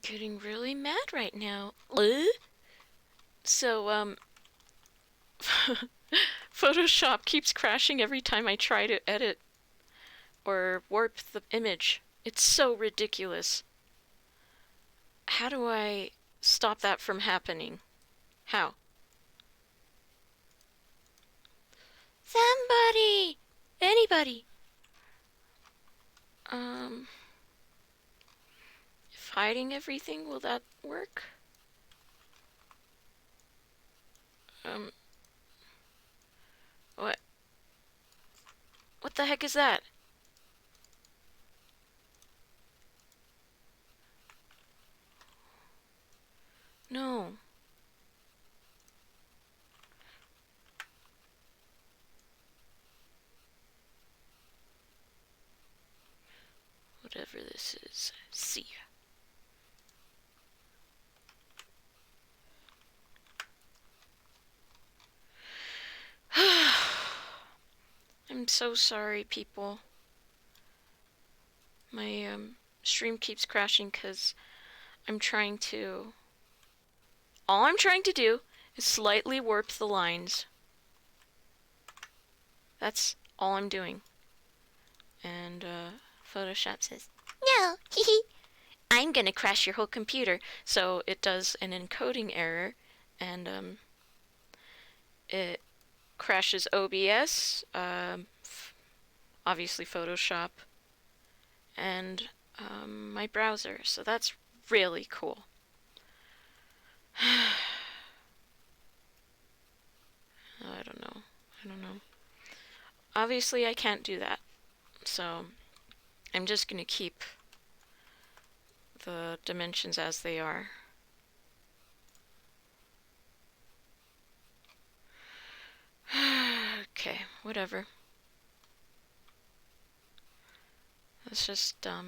getting really mad right now. So, Photoshop keeps crashing every time I try to edit or warp the image. It's so ridiculous. How do I stop that from happening? How? Somebody! Anybody! Um, if hiding everything, will that work? Um, what? What the heck is that? No. Whatever this is. See ya. I'm so sorry, people. My stream keeps crashing because I'm trying to. All I'm trying to do is slightly warp the lines. That's all I'm doing. And Photoshop says, "No, I'm gonna crash your whole computer." So it does an encoding error, and it crashes OBS, obviously Photoshop, and my browser. So that's really cool. I don't know. I don't know. Obviously, I can't do that. So I'm just gonna keep the dimensions as they are. Okay, whatever. Let's just to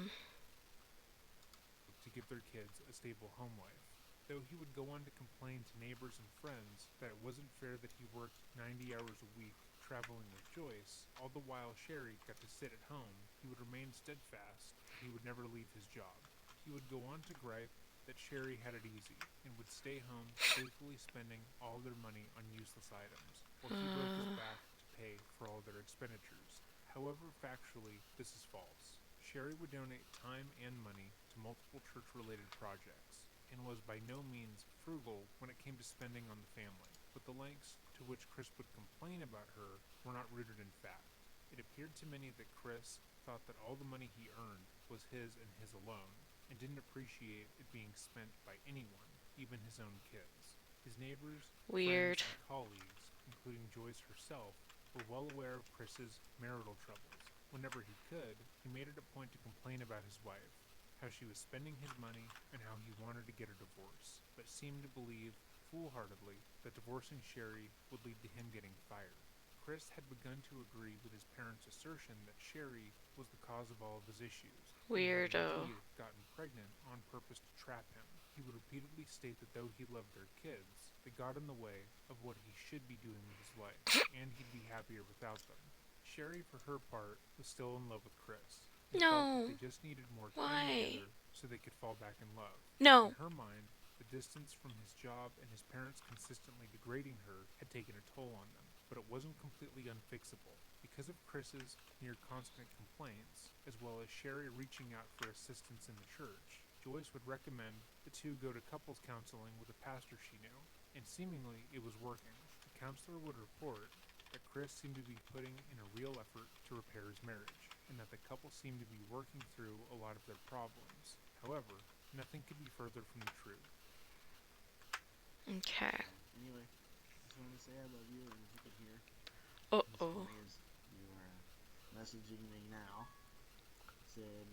give their kids a stable home life, though he would go on to complain to neighbors and friends that it wasn't fair that he worked 90 hours a week traveling with Joyce, all the while Sherry got to sit at home. He would remain steadfast that he would never leave his job. He would go on to gripe that Sherry had it easy and would stay home, faithfully spending all their money on useless items, while he broke his back to pay for all their expenditures. However, factually, this is false. Sherry would donate time and money to multiple church-related projects, and was by no means frugal when it came to spending on the family, but the lengths to which Chris would complain about her were not rooted in fact. It appeared to many that Chris thought that all the money he earned was his and his alone, and didn't appreciate it being spent by anyone, even his own kids. His neighbors, weird. friends, and colleagues, including Joyce herself, were well aware of Chris's marital troubles. Whenever he could, he made it a point to complain about his wife, how she was spending his money, and how he wanted to get a divorce, but seemed to believe, foolhardily, that divorcing Sherry would lead to him getting fired. Chris had begun to agree with his parents' assertion that Sherry was the cause of all of his issues, and had Weirdo. indeed gotten pregnant on purpose to trap him. He would repeatedly state that though he loved their kids, they got in the way of what he should be doing with his life, and he'd be happier without them. Sherry, for her part, was still in love with Chris, and felt that they No. just needed more time Why? together so they could fall back in love. In No. her mind, the distance from his job and his parents consistently degrading her had taken a toll on them, but it wasn't completely unfixable. Because of Chris's near constant complaints, as well as Sherry reaching out for assistance in the church, Joyce would recommend the two go to couples counseling with a pastor she knew, and seemingly it was working. The counselor would report that Chris seemed to be putting in a real effort to repair his marriage, and that the couple seemed to be working through a lot of their problems. However, nothing could be further from the truth. Okay. Anyway, just wanted to say I love you, and if you could hear as Uh-oh. funny as you are messaging me now, said,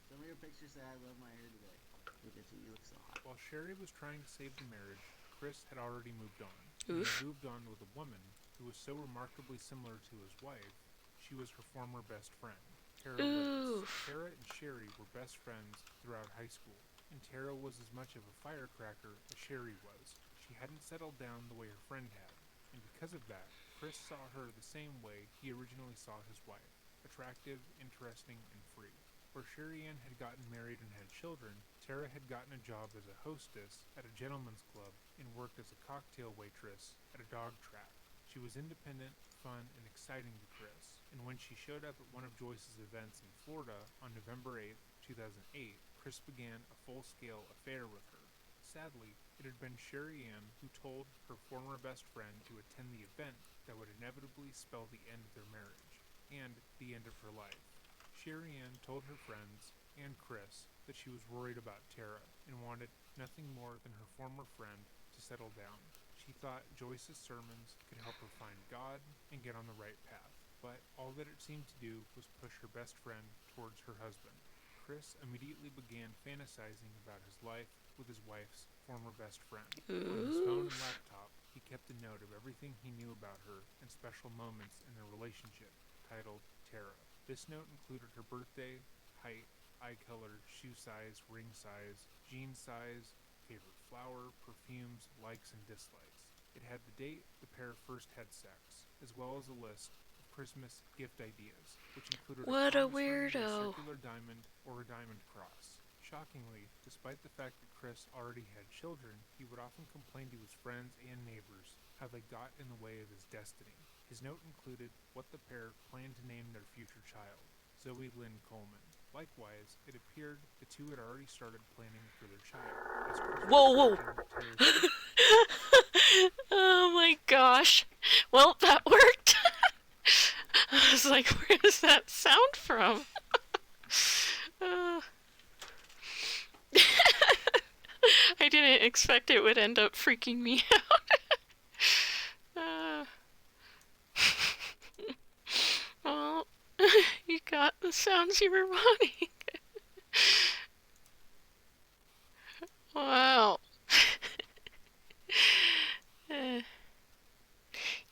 some of your pictures say I love my hair today. Look at you, you look so hot. While Sherry was trying to save the marriage, Chris had already moved on. Oof. He moved on with a woman who was so remarkably similar to his wife, she was her former best friend, Tara Lewis. Oof. Tara and Sherry were best friends throughout high school, and Tara was as much of a firecracker as Sherry was. She hadn't settled down the way her friend had, and because of that, Chris saw her the same way he originally saw his wife, attractive, interesting, and free. Where Sherry Ann had gotten married and had children, Tara had gotten a job as a hostess at a gentleman's club and worked as a cocktail waitress at a dog track. She was independent, fun, and exciting to Chris, and when she showed up at one of Joyce's events in Florida on November 8th, 2008, Chris began a full-scale affair with her. Sadly, it had been Sherry Ann who told her former best friend to attend the event that would inevitably spell the end of their marriage, and the end of her life. Sherry Ann told her friends and Chris that she was worried about Tara and wanted nothing more than her former friend to settle down. She thought Joyce's sermons could help her find God and get on the right path, but all that it seemed to do was push her best friend towards her husband. Chris immediately began fantasizing about his life with his wife's former best friend. On his phone Ooh. and laptop, he kept a note of everything he knew about her and special moments in their relationship, titled Tara. This note included her birthday, height, eye color, shoe size, ring size, jean size, favorite flower, perfumes, likes, and dislikes. It had the date the pair first had sex, as well as a list of Christmas gift ideas, which included a What a promise ring with a weirdo. circular diamond or a diamond cross. Shockingly, despite the fact that Chris already had children, he would often complain to his friends and neighbors how they got in the way of his destiny. His note included what the pair planned to name their future child, Zoe Lynn Coleman. Likewise, it appeared the two had already started planning for their child, as Chris was Whoa, whoa. tracking Tara's Oh my gosh. Well, that worked. I was like, where does that sound from? Uh, I didn't expect it would end up freaking me out. Well, you got the sounds you were wanting. Wow. Uh,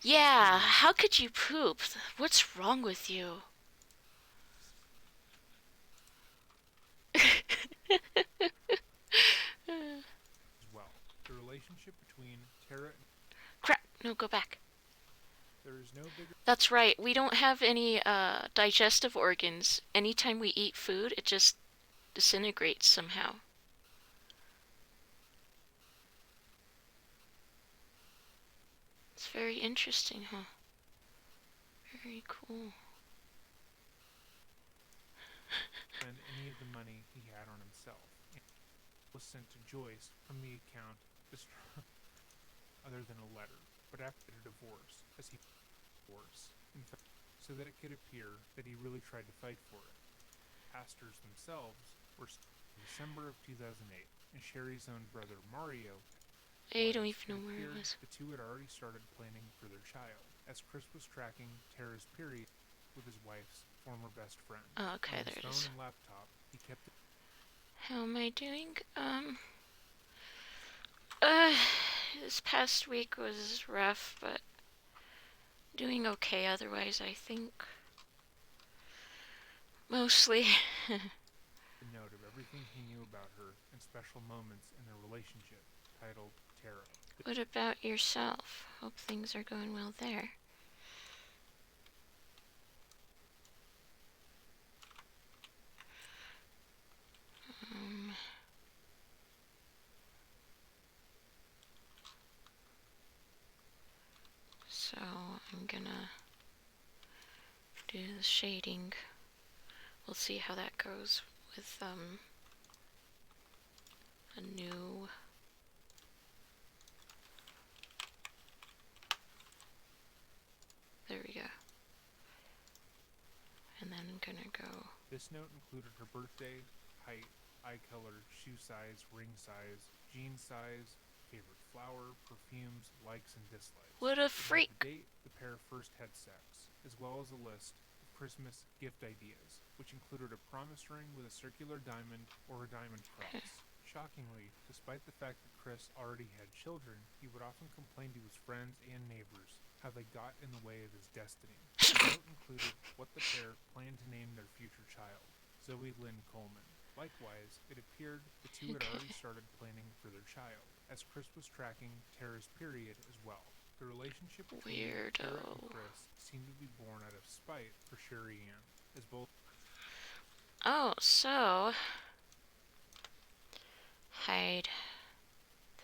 yeah, how could you poop? What's wrong with you? as well. The relationship between Tara and Crap, no, go back. there is no bigger That's right, we don't have any digestive organs. Anytime we eat food, it just disintegrates somehow. It's very interesting, huh? Very cool. spend any of the money he had on himself, and was sent to Joyce from the account other than a letter, but after a divorce, as he divorce, in fact, so that it could appear that he really tried to fight for it. Pastors themselves were in December of 2008, and Sherry's own brother Mario. I don't It even know where it appeared was. the two had already started planning for their child, as Chris was tracking Tara's period with his wife's former best friend. Oh, okay, On there his it phone is. and laptop, he kept it. How am I doing? Uh, this past week was rough, but doing okay otherwise, I think. Mostly. A note of everything he knew about her and special moments in their relationship, titled Tara. What about yourself? Hope things are going well there. Um, so I'm gonna do the shading. We'll see how that goes with a new. There we go. And then I'm gonna go. This note included her birthday, height, eye color, shoe size, ring size, jean size, favorite flower, perfumes, likes, and dislikes. What a It had the freak! date the pair first had sex, as well as a list of Christmas gift ideas, which included a promise ring with a circular diamond or a diamond cross. Shockingly, despite the fact that Chris already had children, he would often complain to his friends and neighbors how they got in the way of his destiny. The note included what the pair planned to name their future child, Zoe Lynn Coleman. Likewise, it appeared the two had already started planning for their child, as Chris was tracking Tara's period as well. The relationship between Tara and Weirdo. Chris seemed to be born out of spite for Sherry Ann, as both Oh, so hide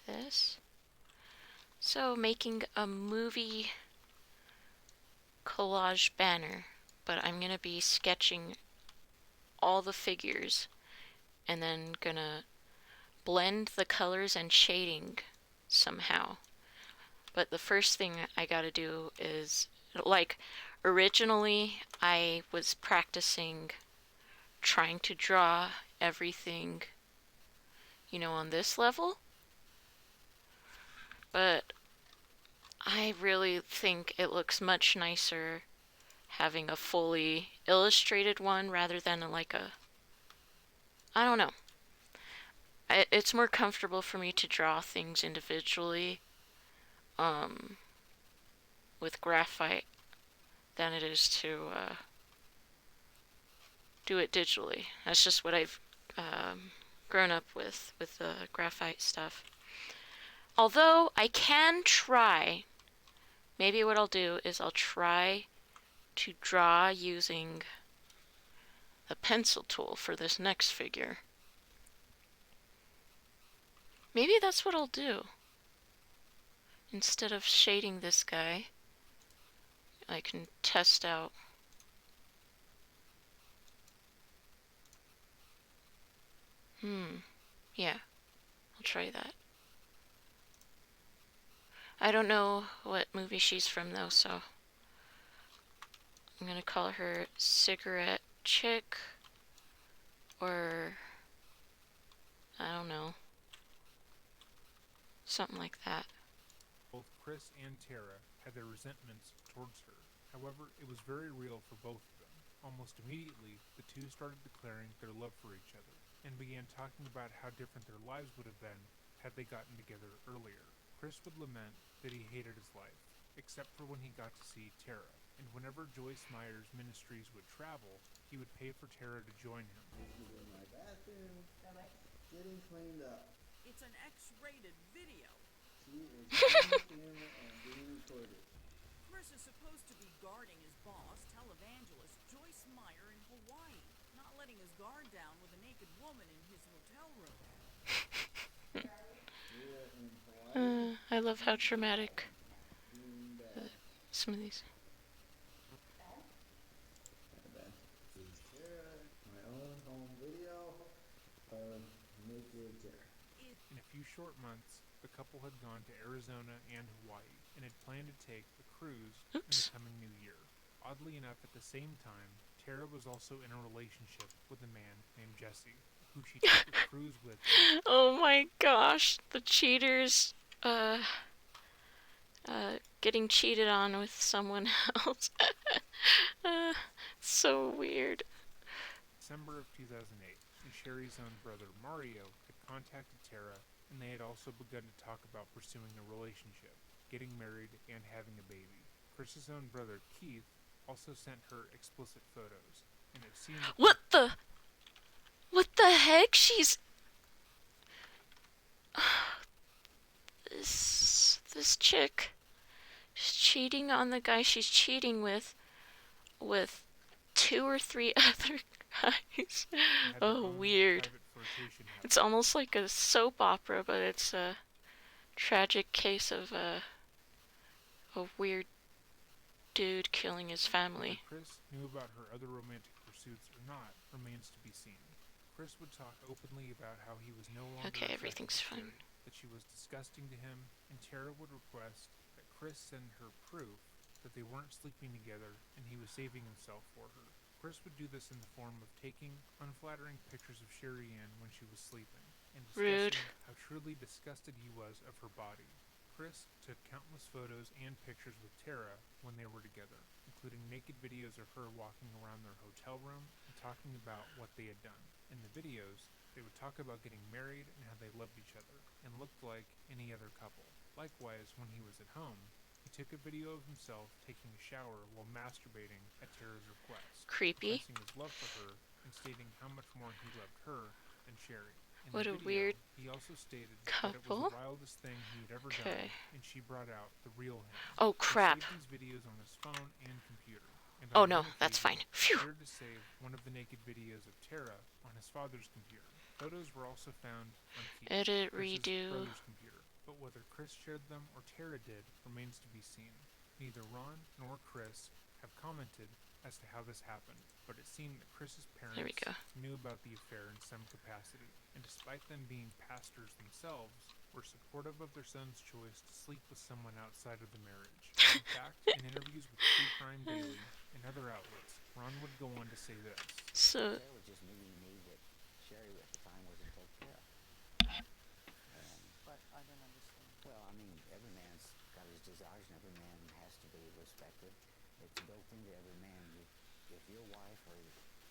this. So making a movie collage banner, but I'm gonna be sketching all the figures and then gonna blend the colors and shading somehow. But the first thing I gotta do is, like, originally I was practicing trying to draw everything, on this level, but I really think it looks much nicer having a fully illustrated one rather than I don't know. It's more comfortable for me to draw things individually um, with graphite than it is to do it digitally. That's just what I've grown up with the graphite stuff. Although I can try, maybe what I'll do is I'll try to draw using the pencil tool for this next figure. Maybe that's what I'll do. Instead of shading this guy, I can test out. Yeah, I'll try that. I don't know what movie she's from though, so I'm gonna call her Cigarette Chick, or I don't know, something like that. Both Chris and Tara had their resentments towards her. However, it was very real for both of them. Almost immediately, the two started declaring their love for each other, and began talking about how different their lives would have been had they gotten together earlier. Chris would lament that he hated his life, except for when he got to see Tara, and whenever Joyce Meyer's ministries would travel, he would pay for Tara to join him. This is in my bathroom, getting cleaned up. It's an X-rated video. She is on the camera and being recorded. Chris is supposed to be guarding his boss, televangelist Joyce Meyer in Hawaii, not letting his guard down with a naked woman in his hotel room. We're in Hawaii. I love how dramatic Being bad. some of these. This is Tara, my own home video of naked Tara. In a few short months, the couple had gone to Arizona and Hawaii, and had planned to take a cruise in the coming new year. Oddly enough, at the same time, Tara was also in a relationship with a man named Jesse, who she took a cruise with. Oh my gosh, the cheaters getting cheated on with someone else. So weird. December of 2008, and Sherry's own brother Mario had contacted Tara, and they had also begun to talk about pursuing a relationship, getting married, and having a baby. Chris's own brother Keith also sent her explicit photos, and it seemed that What the heck? She's this chick. She's cheating on the guy she's cheating with 2 or 3 other guys. had their Oh, own weird. private flirtation happening. It's almost like a soap opera, but it's a tragic case of a weird dude killing his family. Whether Chris knew about her other romantic pursuits or not remains to be seen. Chris would talk openly about how he was no longer Okay, attracted everything's to fine. Sherry, that she was disgusting to him, and Tara would request that Chris send her proof that they weren't sleeping together and he was saving himself for her. Chris would do this in the form of taking unflattering pictures of Sherry Ann when she was sleeping, and Rude. discussing how truly disgusted he was of her body. Chris took countless photos and pictures with Tara when they were together, including naked videos of her walking around their hotel room and talking about what they had done. In the videos, they would talk about getting married and how they loved each other, and looked like any other couple. Likewise, when he was at home, he took a video of himself taking a shower while masturbating at Tara's request, Creepy. professing his love for her and stating how much more he loved her than Sherry. In What the a video, weird he also stated that it was couple. the wildest thing he had ever done, Okay. and she brought out the real him. Oh He crap. saved these videos on his phone and computer. and Oh on no, one that's occasion fine. Phew. appeared to save one of the naked videos of Tara on his father's computer. Photos were also found on Keith, Edit, Chris's redo. brother's computer, but whether Chris shared them or Tara did remains to be seen. Neither Ron nor Chris have commented as to how this happened, but it seemed that Chris's There we parents go. knew about the affair in some capacity, and despite them being pastors themselves, were supportive of their son's choice to sleep with someone outside of the marriage. In fact, in interviews with True Crime Daily and other outlets, Ron would go on to say this. So, Sarah was just meeting me that Sherry at the time wasn't told Tara. And, But I don't understand. well, I mean, every man's got his desires and every man has to be respected. It's built into every man. If your wife or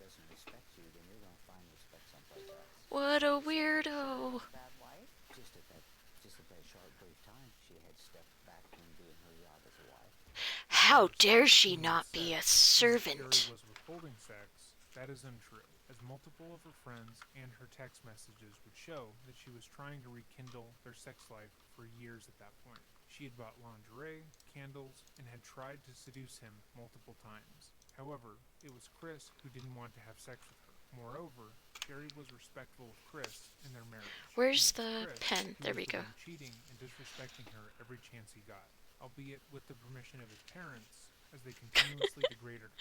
doesn't respect you, then you're going to find respect someplace else. what So a you're saying that Sherry weirdo. was a bad wife? Just at that short brief time, she had stepped back from doing her job as a wife. As How far as dare Chris she being not be a incest and that Sherry servant? was withholding sex, that is untrue, as multiple of her friends and her text messages would show that she was trying to rekindle their sex life for years at that point. She had bought lingerie, candles, and had tried to seduce him multiple times. However, it was Chris who didn't want to have sex with her. Moreover, Sherry was respectful of Chris in their marriage. Where's And it was the Chris pen? who There was we the go. one cheating and disrespecting her every chance he got, albeit with the permission of his parents, as they continuously degraded her.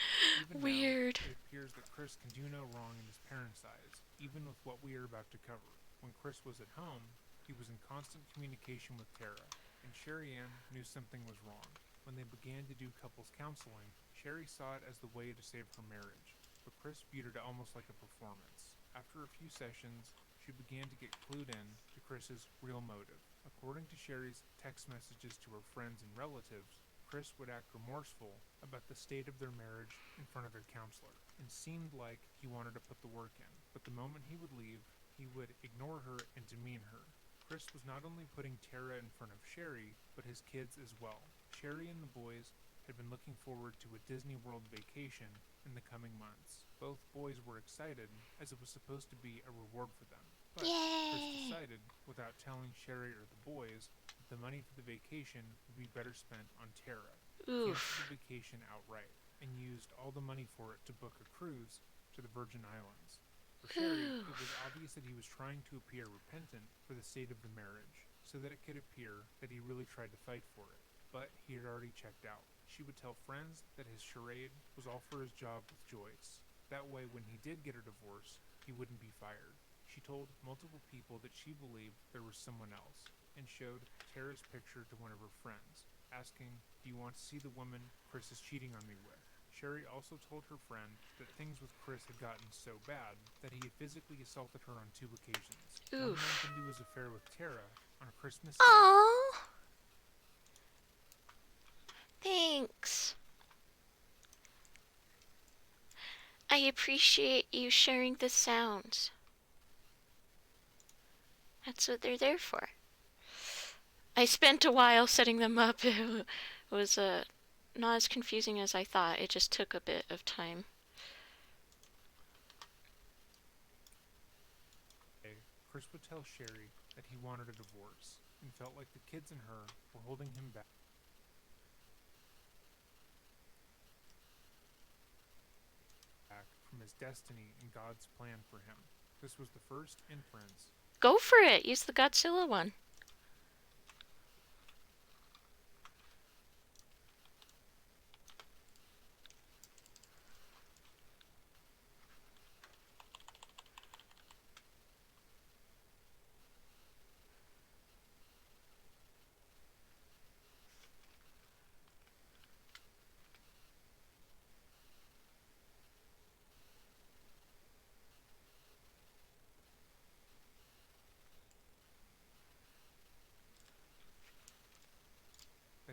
Even Weird. now, it appears that Chris can do no wrong in his parents' eyes, even with what we are about to cover. When Chris was at home, he was in constant communication with Tara, and Sherry Ann knew something was wrong. When they began to do couples counseling, Sherry saw it as the way to save her marriage, but Chris viewed it almost like a performance. After a few sessions, she began to get clued in to Chris's real motive. According to Sherry's text messages to her friends and relatives, Chris would act remorseful about the state of their marriage in front of their counselor, and seemed like he wanted to put the work in. But the moment he would leave, he would ignore her and demean her. Chris was not only putting Tara in front of Sherry, but his kids as well. Sherry and the boys had been looking forward to a Disney World vacation in the coming months. Both boys were excited, as it was supposed to be a reward for them. But Chris Yay. decided, without telling Sherry or the boys, that the money for the vacation would be better spent on Tara. He canceled Oof. the vacation outright, and used all the money for it to book a cruise to the Virgin Islands. For Sherry, it was obvious that he was trying to appear repentant for the state of the marriage, so that it could appear that he really tried to fight for it. But he had already checked out. She would tell friends that his charade was all for his job with Joyce. That way, when he did get a divorce, he wouldn't be fired. She told multiple people that she believed there was someone else, and showed Tara's picture to one of her friends, asking, "Do you want to see the woman Chris is cheating on me with?" Sherry also told her friend that things with Chris had gotten so bad that he had physically assaulted her on 2 occasions. One month Oof. into his affair with Tara, on Christmas Day, Aww. Thanks. I appreciate you sharing the sounds. That's what they're there for. I spent a while setting them up. It was not as confusing as I thought. It just took a bit of time. Chris would tell Sherry that he wanted a divorce, and felt like the kids and her were holding him back from his destiny and God's plan for him. This was the first inference Go for it. Use the Godzilla one.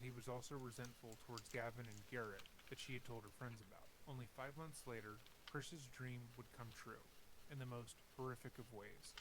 that he was also resentful towards Gavin and Garrett that she had told her friends about. Only 5 months later, Chris's dream would come true, in the most horrific of ways.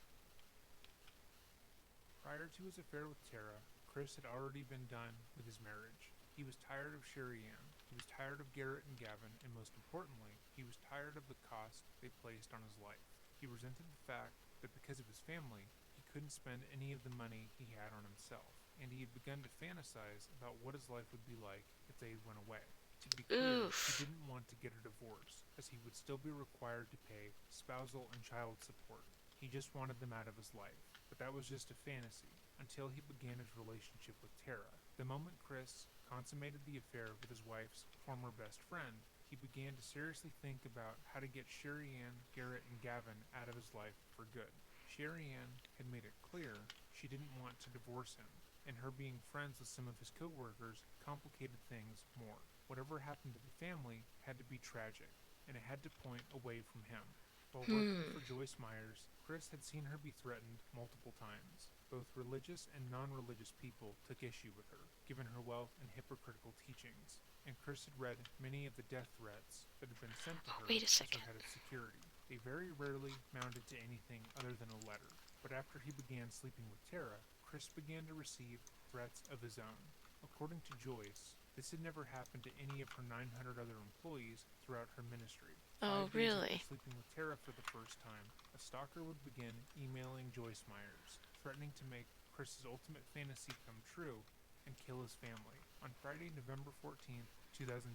Prior to his affair with Tara, Chris had already been done with his marriage. He was tired of Sherry Ann, he was tired of Garrett and Gavin, and most importantly, he was tired of the cost they placed on his life. He resented the fact that because of his family, he couldn't spend any of the money he had on himself, and he had begun to fantasize about what his life would be like if they went away. To be clear, he Oof. didn't want to get a divorce, as he would still be required to pay spousal and child support. He just wanted them out of his life. But that was just a fantasy, until he began his relationship with Tara. The moment Chris consummated the affair with his wife's former best friend, he began to seriously think about how to get Sherry Ann, Garrett, and Gavin out of his life for good. Sherry Ann had made it clear she didn't want to divorce him, and her being friends with some of his co-workers complicated things more. Whatever happened to the family had to be tragic, and it had to point away from him. While working for Joyce Myers, Chris had seen her be threatened multiple times. Both religious and non-religious people took issue with her, given her wealth and hypocritical teachings, and Chris had read many of the death threats that had been sent to Oh, her wait a as her second. head of security. They very rarely mounted to anything other than a letter, but after he began sleeping with Tara, Chris began to receive threats of his own. According to Joyce, this had never happened to any of her 900 other employees throughout her ministry. Oh, 5 days after really? sleeping with Tara for the first time, a stalker would begin emailing Joyce Myers, threatening to make Chris's ultimate fantasy come true and kill his family. On Friday, November 14th, 2008,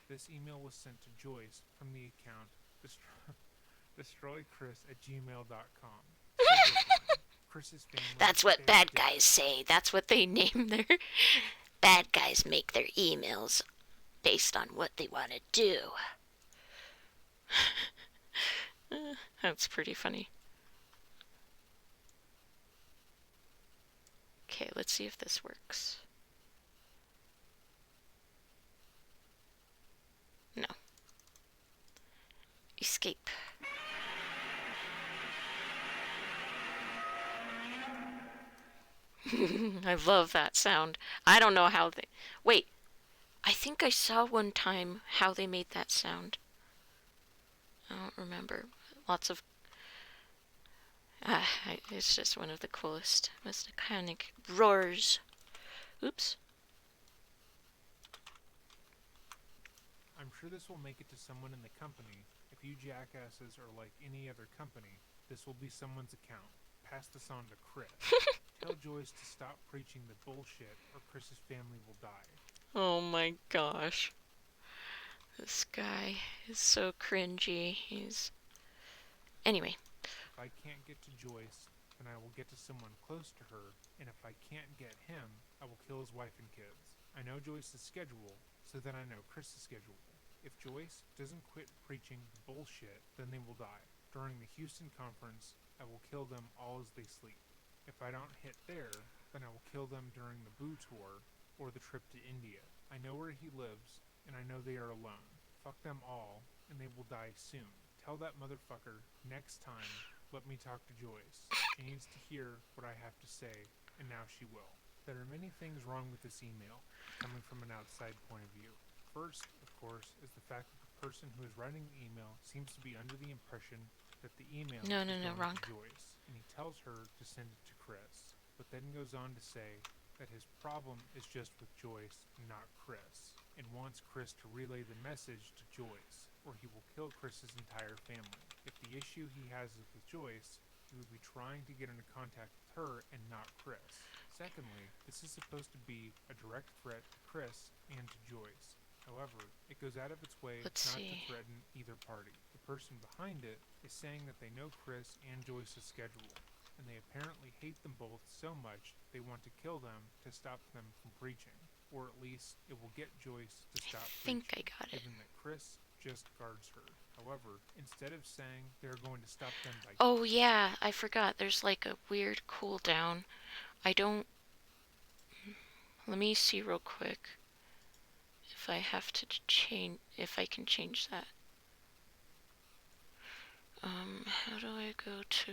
this email was sent to Joyce from the account destroychris@gmail.com. Subject line: Chris's family, That's what they are bad dead. guys say. That's what they name their. Bad guys make their emails based on what they want to do. That's pretty funny. Okay, let's see if this works. No. Escape. I love that sound. I don't know how they. Wait, I think I saw one time how they made that sound. I don't remember. Lots of. It's just one of the coolest, most iconic roars. Oops. I'm sure this will make it to someone in the company. If you jackasses are like any other company, this will be someone's account. Pass this on to Chris. Tell Joyce to stop preaching the bullshit or Chris's family will die. Oh my gosh. This guy is so cringy. He's. Anyway. If I can't get to Joyce, then I will get to someone close to her, and if I can't get him, I will kill his wife and kids. I know Joyce's schedule, so then I know Chris's schedule. If Joyce doesn't quit preaching the bullshit, then they will die. During the Houston conference, I will kill them all as they sleep. If I don't hit there, then I will kill them during the Boo tour or the trip to India. I know where he lives, and I know they are alone. Fuck them all, and they will die soon. Tell that motherfucker next time, let me talk to Joyce. She needs to hear what I have to say, and now she will. There are many things wrong with this email, coming from an outside point of view. First, of course, is the fact that the person who is writing the email seems to be under the impression that the email No, is no, no, going wrong. to Joyce, and he tells her to send it to Chris, but then goes on to say that his problem is just with Joyce, not Chris, and wants Chris to relay the message to Joyce, or he will kill Chris's entire family. If the issue he has is with Joyce, he would be trying to get into contact with her and not Chris. Secondly, this is supposed to be a direct threat to Chris and to Joyce. However, it goes out of its way Let's not to see. threaten either party. The person behind it is saying that they know Chris and Joyce's schedule, and they apparently hate them both so much they want to kill them to stop them from preaching, or at least it will get Joyce to stop I think I preaching, got it. given that Chris just guards her. However, instead of saying they're going to stop them by Oh, yeah, I forgot. There's like a weird cooldown. I don't. Let me see real quick if I have to change. If I can change that. How do I go to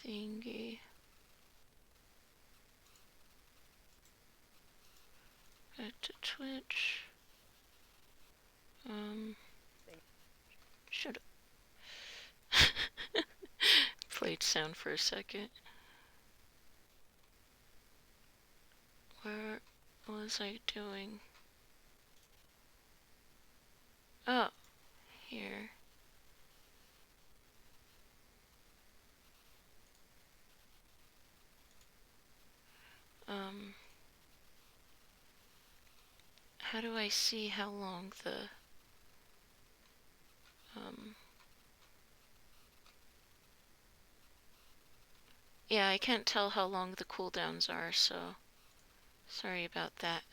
thingy? Back to Twitch. Should played sound for a second. Where was I doing? Oh, here. Um, How do I see how long the... Um, yeah, I can't tell how long the cooldowns are, so sorry about that.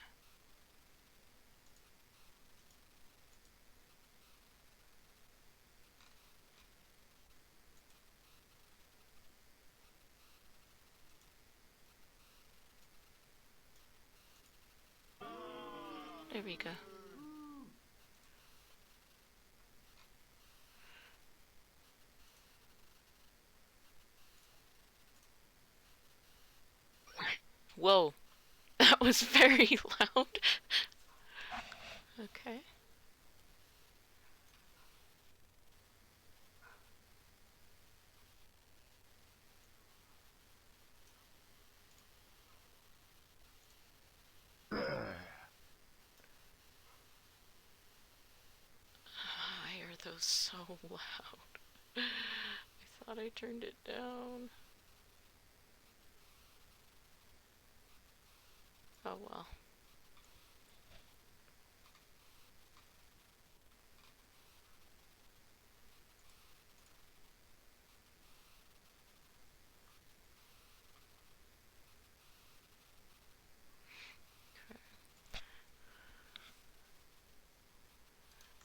There we go. Whoa, that was very loud. Okay. Why are those so loud? I thought I turned it down. Oh well.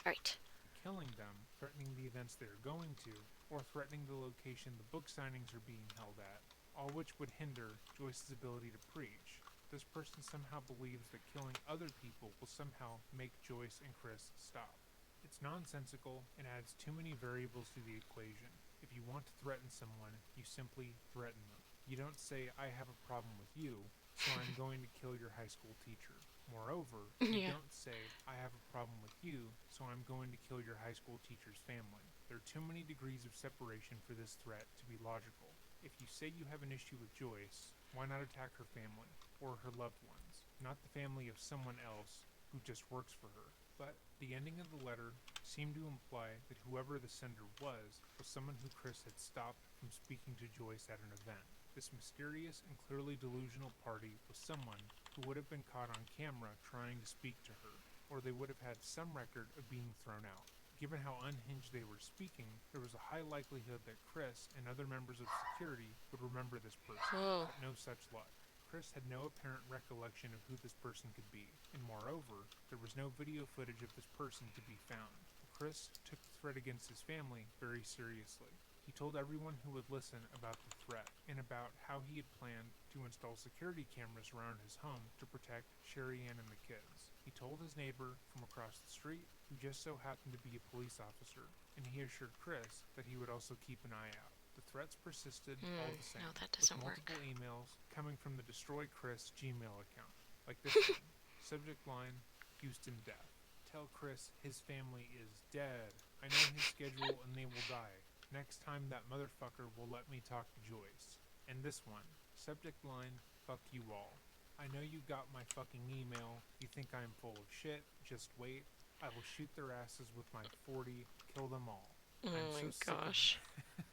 Alright. Killing them, threatening the events they are going to, or threatening the location the book signings are being held at, all which would hinder Joyce's ability to preach. This person somehow believes that killing other people will somehow make Joyce and Chris stop. It's nonsensical and adds too many variables to the equation. If you want to threaten someone, you simply threaten them. You don't say, I have a problem with you, so I'm going to kill your high school teacher. Moreover, you Yeah. don't say, I have a problem with you, so I'm going to kill your high school teacher's family. There are too many degrees of separation for this threat to be logical. If you say you have an issue with Joyce, why not attack her family, or her loved ones, not the family of someone else who just works for her? But the ending of the letter seemed to imply that whoever the sender was someone who Chris had stopped from speaking to Joyce at an event. This mysterious and clearly delusional party was someone who would have been caught on camera trying to speak to her, or they would have had some record of being thrown out. Given how unhinged they were speaking, there was a high likelihood that Chris and other members of security would remember this person, Whoa. but no such luck. Chris had no apparent recollection of who this person could be, and moreover, there was no video footage of this person to be found. Chris took the threat against his family very seriously. He told everyone who would listen about the threat, and about how he had planned to install security cameras around his home to protect Sherry Ann and the kids. He told his neighbor from across the street, who just so happened to be a police officer, and he assured Chris that he would also keep an eye out. The threats persisted all the same, No, that with doesn't work. multiple emails coming from the Destroy Chris Gmail account, like this one. Subject line, Houston death. Tell Chris his family is dead. I know his schedule and they will die. Next time that motherfucker will let me talk to Joyce. And this one, subject line, fuck you all. I know you got my fucking email. You think I'm full of shit. Just wait. I will shoot their asses with my 40, kill them all. Oh I'm my so sick gosh.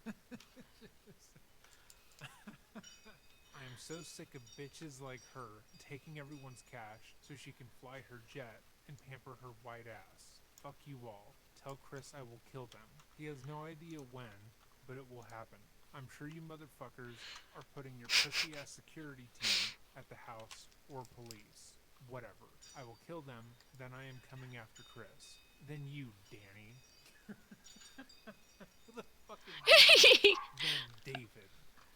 of I am so sick of bitches like her taking everyone's cash so she can fly her jet and pamper her white ass. Fuck you all. Tell Chris I will kill them. He has no idea when, but it will happen. I'm sure you motherfuckers are putting your pussy ass security team at the house or police. Whatever. I will kill them, then I am coming after Chris. Then you, Danny. Who the fuck is Danny? Then David.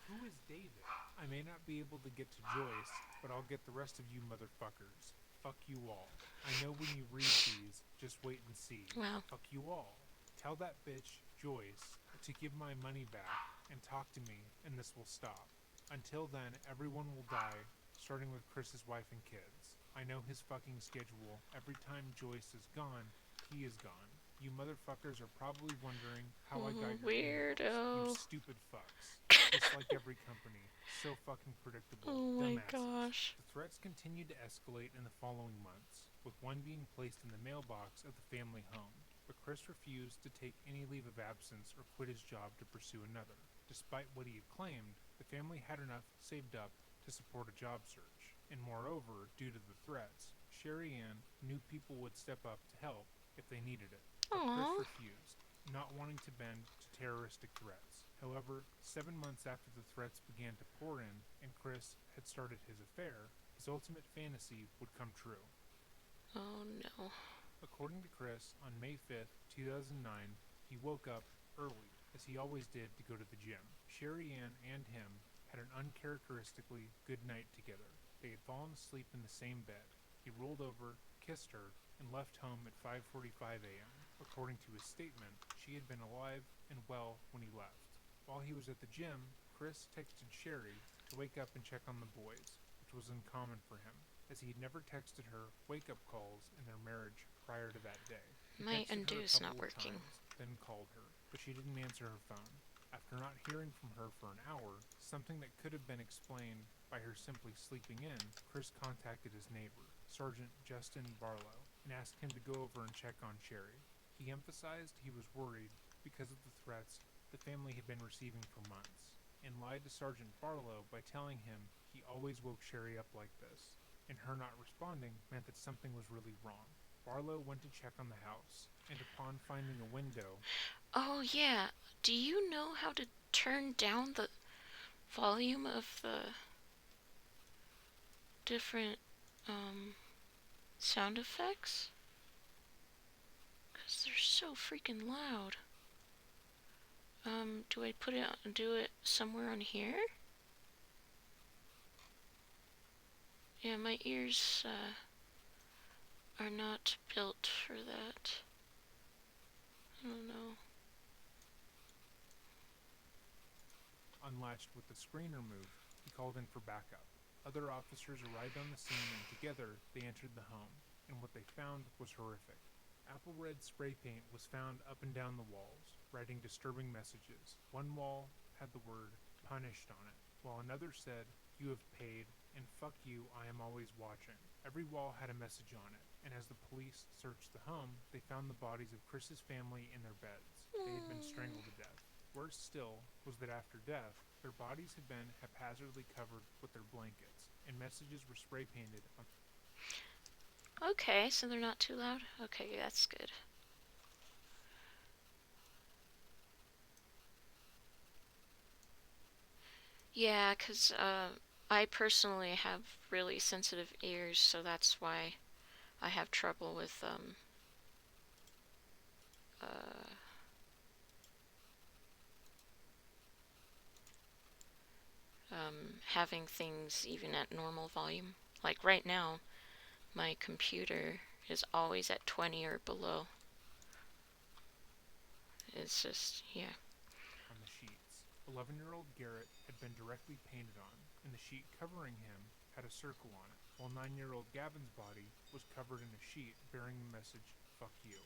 Who is David? I may not be able to get to Joyce, but I'll get the rest of you motherfuckers. Fuck you all. I know when you read these, just wait and see. Wow. Fuck you all. Tell that bitch, Joyce, to give my money back and talk to me, and this will stop. Until then, everyone will die, starting with Chris's wife and kids. I know his fucking schedule. Every time Joyce is gone, he is gone. You motherfuckers are probably wondering how I got your emails. You Weirdo. stupid fucks. Just like every company. So fucking predictable. Oh my Dumbasses. gosh. The threats continued to escalate in the following months, with one being placed in the mailbox of the family home. But Chris refused to take any leave of absence or quit his job to pursue another. Despite what he had claimed, the family had enough saved up to support a job search. And moreover, due to the threats, Sherry Ann knew people would step up to help if they needed it, but Chris Aw. refused, not wanting to bend to terroristic threats. However, 7 months after the threats began to pour in and Chris had started his affair, his ultimate fantasy would come true. Oh no. According to Chris, on May 5th, 2009, he woke up early, as he always did, to go to the gym. Sherry Ann and him had an uncharacteristically good night together. They had fallen asleep in the same bed. He rolled over, kissed her, and left home at 5:45 a.m. According to his statement, she had been alive and well when he left. While he was at the gym, Chris texted Sherry to wake up and check on the boys, which was uncommon for him, as he had never texted her wake-up calls in their marriage prior to that day. He My texted her a undo's not couple of working. times, then called her, but she didn't answer her phone. After not hearing from her for an hour, something that could have been explained by her simply sleeping in, Chris contacted his neighbor, Sergeant Justin Barlow, and asked him to go over and check on Sherry. He emphasized he was worried because of the threats the family had been receiving for months, and lied to Sergeant Barlow by telling him he always woke Sherry up like this, and her not responding meant that something was really wrong. Barlow went to check on the house, and upon finding a window, Oh yeah. Do you know how to turn down the volume of the different sound effects? 'Cause they're so freaking loud. Do I do it somewhere on here? Yeah, my ears are not built for that. I don't know. unlatched with the screen removed, he called in for backup. Other officers arrived on the scene and together they entered the home, and what they found was horrific. Apple red spray paint was found up and down the walls, writing disturbing messages. One wall had the word punished on it, while another said, "You have paid," and "fuck you, I am always watching." Every wall had a message on it, and as the police searched the home, they found the bodies of Chris's family in their beds. They had been strangled to death. Worse still was that after death, their bodies had been haphazardly covered with their blankets, and messages were spray painted on. Okay, so they're not too loud? Okay, that's good. Yeah, 'cause I personally have really sensitive ears, so that's why I have trouble with uh having things even at normal volume. Like right now, my computer is always at 20 or below. It's just, yeah. On the sheets. 11-year-old Garrett had been directly painted on, and the sheet covering him had a circle on it, while 9-year-old Gavin's body was covered in a sheet bearing the message, "fuck you."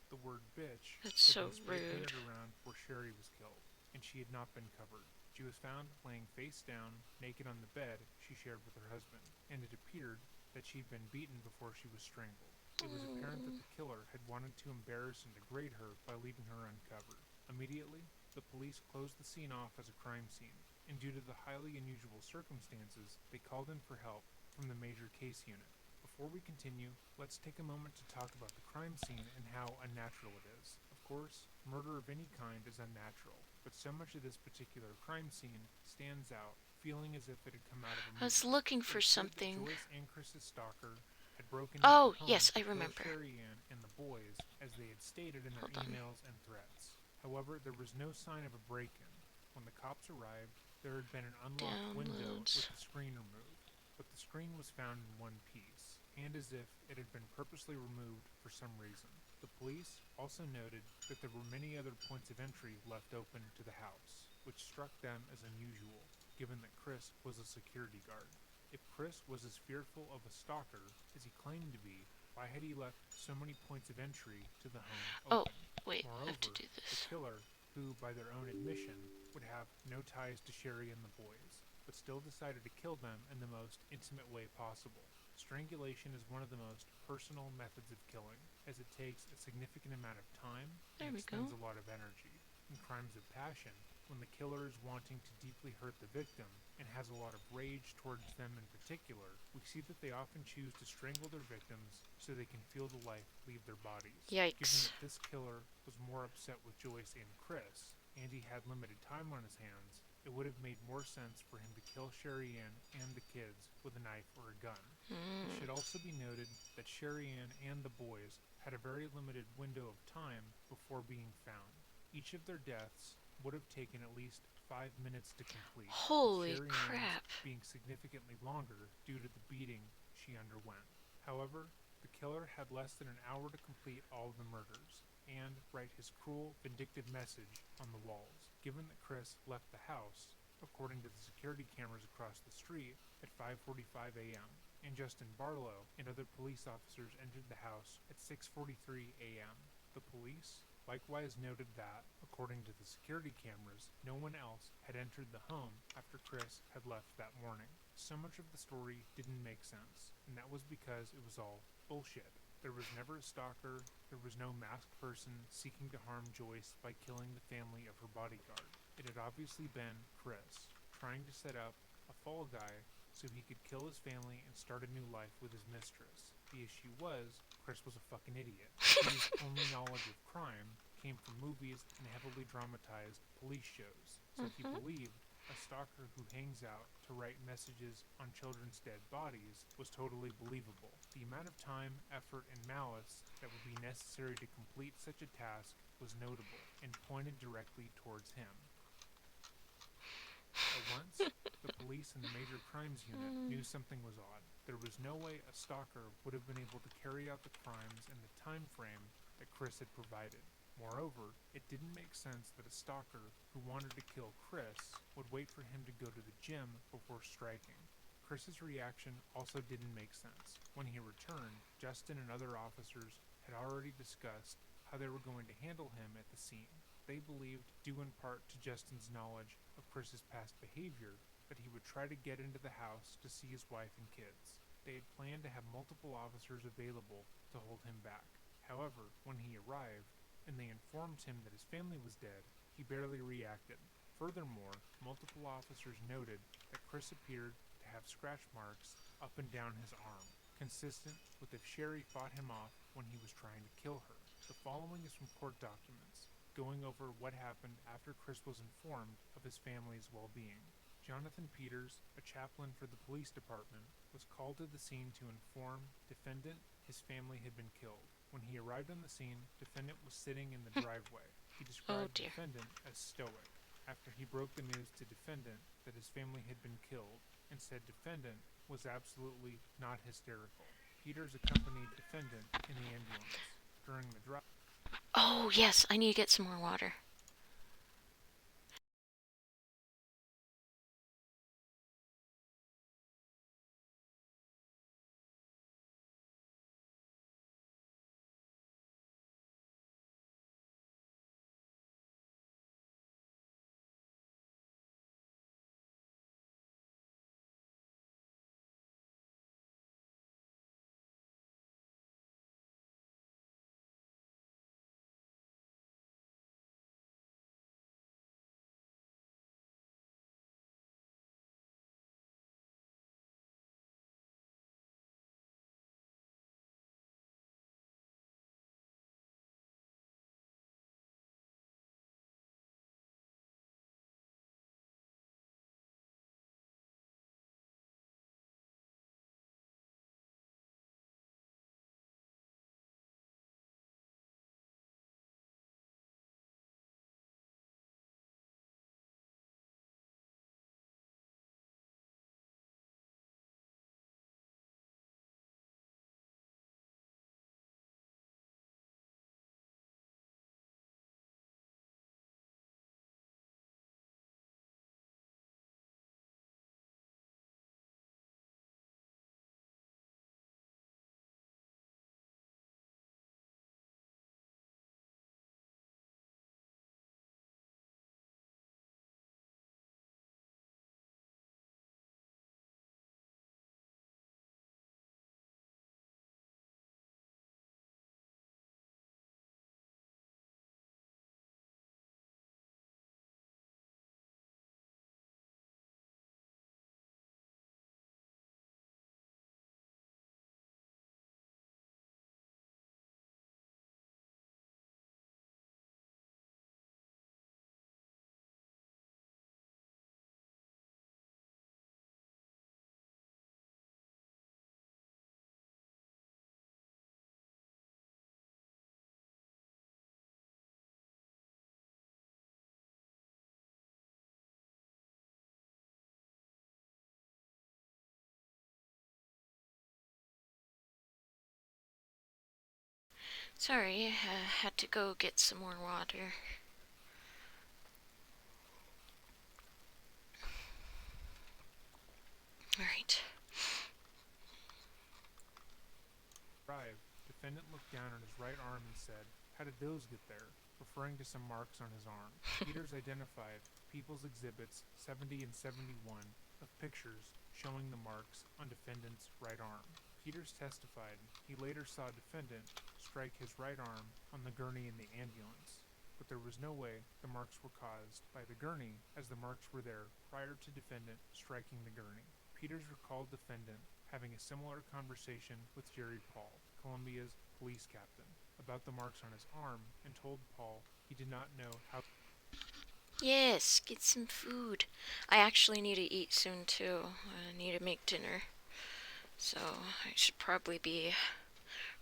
The word bitch That's had so been spray rude. painted around where Sherry was killed, and she had not been covered. She was found laying face down, naked on the bed she shared with her husband, and it appeared that she'd been beaten before she was strangled. It was apparent that the killer had wanted to embarrass and degrade her by leaving her uncovered. Immediately, the police closed the scene off as a crime scene, and due to the highly unusual circumstances, they called in for help from the major case unit. Before we continue, let's take a moment to talk about the crime scene and how unnatural it is. Of course, murder of any kind is unnatural, but so much of this particular crime scene stands out, feeling as if it had come out of a I was movie. looking It for appeared that something. Joyce and Chris's stalker had broken into Oh, the home yes, I to kill remember. Sherry Ann and the boys, as they had stated in their Hold on. emails and threats. However, there was no sign of a break-in. When the cops arrived, there had been an unlocked window Downloads. with the screen removed, but the screen was found in one piece, and as if it had been purposely removed for some reason. The police also noted that there were many other points of entry left open to the house, which struck them as unusual, given that Chris was a security guard. If Chris was as fearful of a stalker as he claimed to be, why had he left so many points of entry to the home Oh, open? wait, I have to Moreover, do the this. killer, who by their own admission would have no ties to Sherry and the boys, but still decided to kill them in the most intimate way possible. Strangulation is one of the most personal methods of killing, as it takes a significant amount of time and There we expends go. a lot of energy. In crimes of passion, when the killer is wanting to deeply hurt the victim and has a lot of rage towards them in particular, we see that they often choose to strangle their victims so they can feel the life leave their bodies. Given Yikes. that this killer was more upset with Joyce and Chris, and he had limited time on his hands, it would have made more sense for him to kill Sherry Ann and the kids with a knife or a gun. It should also be noted that Sherry Ann and the boys had a very limited window of time before being found. Each of their deaths would have taken at least 5 minutes to complete, with Holy Sherry Ann's crap. being significantly longer due to the beating she underwent. However, the killer had less than an hour to complete all of the murders and write his cruel, vindictive message on the walls. Given that Chris left the house, according to the security cameras across the street, at 5:45 a.m., and Justin Barlow and other police officers entered the house at 6:43 a.m. The police likewise noted that, according to the security cameras, no one else had entered the home after Chris had left that morning. So much of the story didn't make sense, and that was because it was all bullshit. There was never a stalker, there was no masked person seeking to harm Joyce by killing the family of her bodyguard. It had obviously been Chris, trying to set up a fall guy so he could kill his family and start a new life with his mistress. The issue was, Chris was a fucking idiot. His only knowledge of crime came from movies and heavily dramatized police shows, so he believed a stalker who hangs out to write messages on children's dead bodies was totally believable. The amount of time, effort, and malice that would be necessary to complete such a task was notable and pointed directly towards him. At once, the police and the Major Crimes Unit knew something was odd. There was no way a stalker would have been able to carry out the crimes in the time frame that Chris had provided. Moreover, it didn't make sense that a stalker who wanted to kill Chris would wait for him to go to the gym before striking. Chris's reaction also didn't make sense. When he returned, Justin and other officers had already discussed how they were going to handle him at the scene. They believed, due in part to Justin's knowledge of Chris's past behavior, that he would try to get into the house to see his wife and kids. They had planned to have multiple officers available to hold him back. However, when he arrived, and they informed him that his family was dead, he barely reacted. Furthermore, multiple officers noted that Chris appeared to have scratch marks up and down his arm, consistent with if Sherry fought him off when he was trying to kill her. The following is from court documents, going over what happened after Chris was informed of his family's well-being. Jonathan Peters, a chaplain for the police department, was called to the scene to inform defendant his family had been killed. When he arrived on the scene, defendant was sitting in the driveway. He Oh described dear. defendant as stoic. After he broke the news to defendant that his family had been killed, and said defendant was absolutely not hysterical. Peters accompanied defendant in the ambulance. During the drive, Oh, yes, I need to get some more water. Sorry, I had to go get some more water. Alright. Arrived, defendant looked down at his right arm and said, "How did those get there?" referring to some marks on his arm. Peters identified People's Exhibits 70 and 71 of pictures showing the marks on defendant's right arm. Peters testified he later saw defendant strike his right arm on the gurney in the ambulance, but there was no way the marks were caused by the gurney, as the marks were there prior to defendant striking the gurney. Peters recalled defendant having a similar conversation with Jerry Paul, Columbia's police captain, about the marks on his arm, and told Paul he did not know how. Yes, get some food. I actually need to eat soon too. I need to make dinner. So I should probably be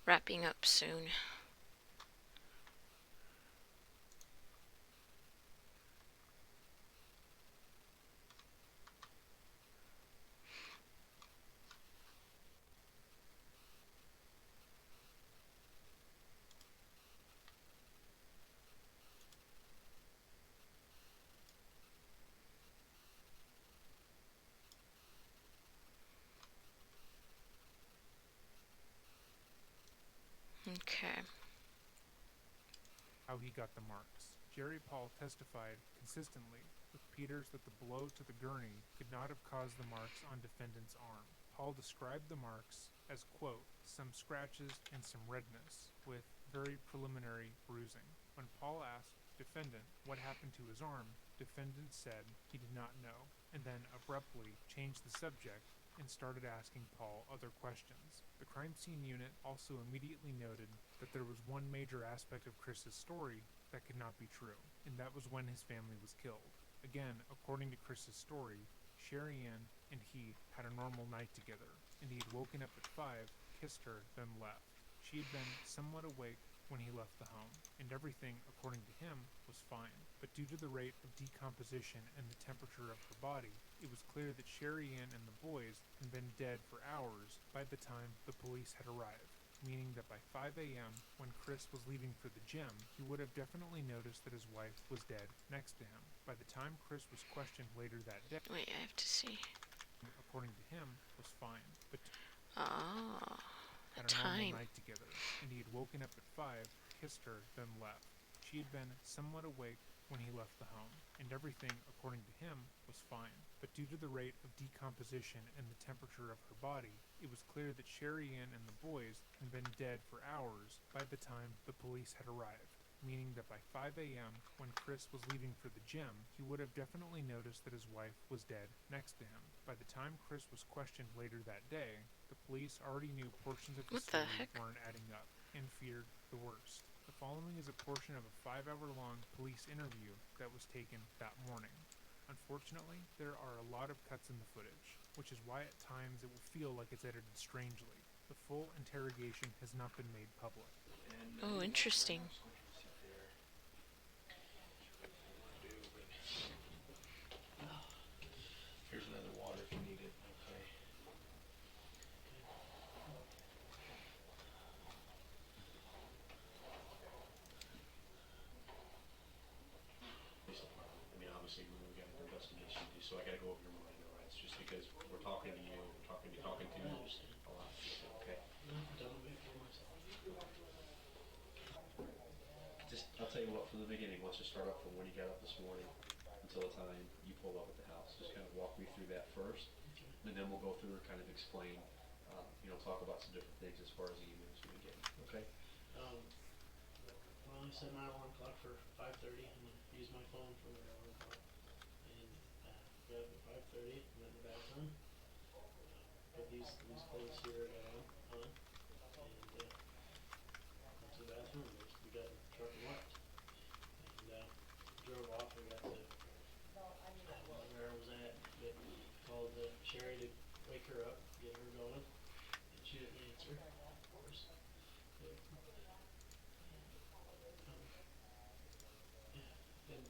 wrapping up soon. Okay. How he got the marks. Jerry Paul testified consistently with Peters that the blow to the gurney could not have caused the marks on defendant's arm. Paul described the marks as, quote, "some scratches and some redness, with very preliminary bruising." When Paul asked defendant what happened to his arm, defendant said he did not know, and then abruptly changed the subject and started asking Paul other questions. The crime scene unit also immediately noted that there was one major aspect of Chris's story that could not be true, and that was when his family was killed. Again, according to Chris's story, Sherry Ann and he had a normal night together, and he had woken up at 5, kissed her, then left. She had been somewhat awake when he left the home, and everything, according to him, was fine. But due to the rate of decomposition and the temperature of her body, it was clear that Sherry Ann and the boys had been dead for hours by the time the police had arrived, meaning that by 5 a.m., when Chris was leaving for the gym, he would have definitely noticed that his wife was dead next to him. By the time Chris was questioned later that day, Wait, I have to see. according to him, was fine, but Ah, the had a normal time. night together, and he had woken up at 5, kissed her, then left. She had been somewhat awake when he left the home, and everything, according to him, was fine. But due to the rate of decomposition and the temperature of her body, it was clear that Sherry Ann and the boys had been dead for hours by the time the police had arrived, meaning that by 5 a.m., when Chris was leaving for the gym, he would have definitely noticed that his wife was dead next to him. By the time Chris was questioned later that day, the police already knew portions of the What the story heck? weren't adding up and feared the worst. The following is a portion of a 5-hour-long police interview that was taken that morning. Unfortunately, there are a lot of cuts in the footage, which is why at times it will feel like it's edited strangely. The full interrogation has not been made public. Oh, interesting. Here's another water if you need it. Okay. Police department. I mean, obviously, we got an investigation to do, so I got to go over your Miranda rights just because we're talking to you, we're talking to I understand. a lot of people. Okay. I've done it before myself. Just, I'll tell you what. From the beginning, let's just start off from when you got up this morning until the time you pulled up at the house. Just kind of walk me through that first, Okay. and then we'll go through and kind of explain. Talk about some different things as far as the emails you've been getting. Okay. Um, well, I set my alarm clock for 5:30 and used my phone for my alarm clock. And got up at 5:30, went in the bathroom, put these clothes here I got on, and went to the bathroom. Basically got in the truck and left. And drove off. I got to I don't know where I was at, but called Sherry to wake her up, get her going, and she didn't answer, of course. But, yeah, and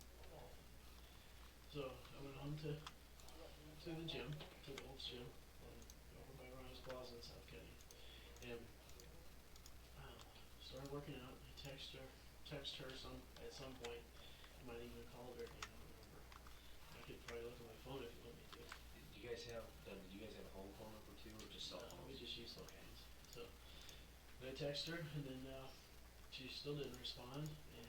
so I went home to the gym, to the old gym, over by Ryan's Plaza in South County, and started working out. I text her at some point. I might even called her again. I don't remember. I could probably look at my phone if you want me to. Did you guys have a home phone number too, or just cell phones? We just used cell phones. So I text her, and then she still didn't respond. And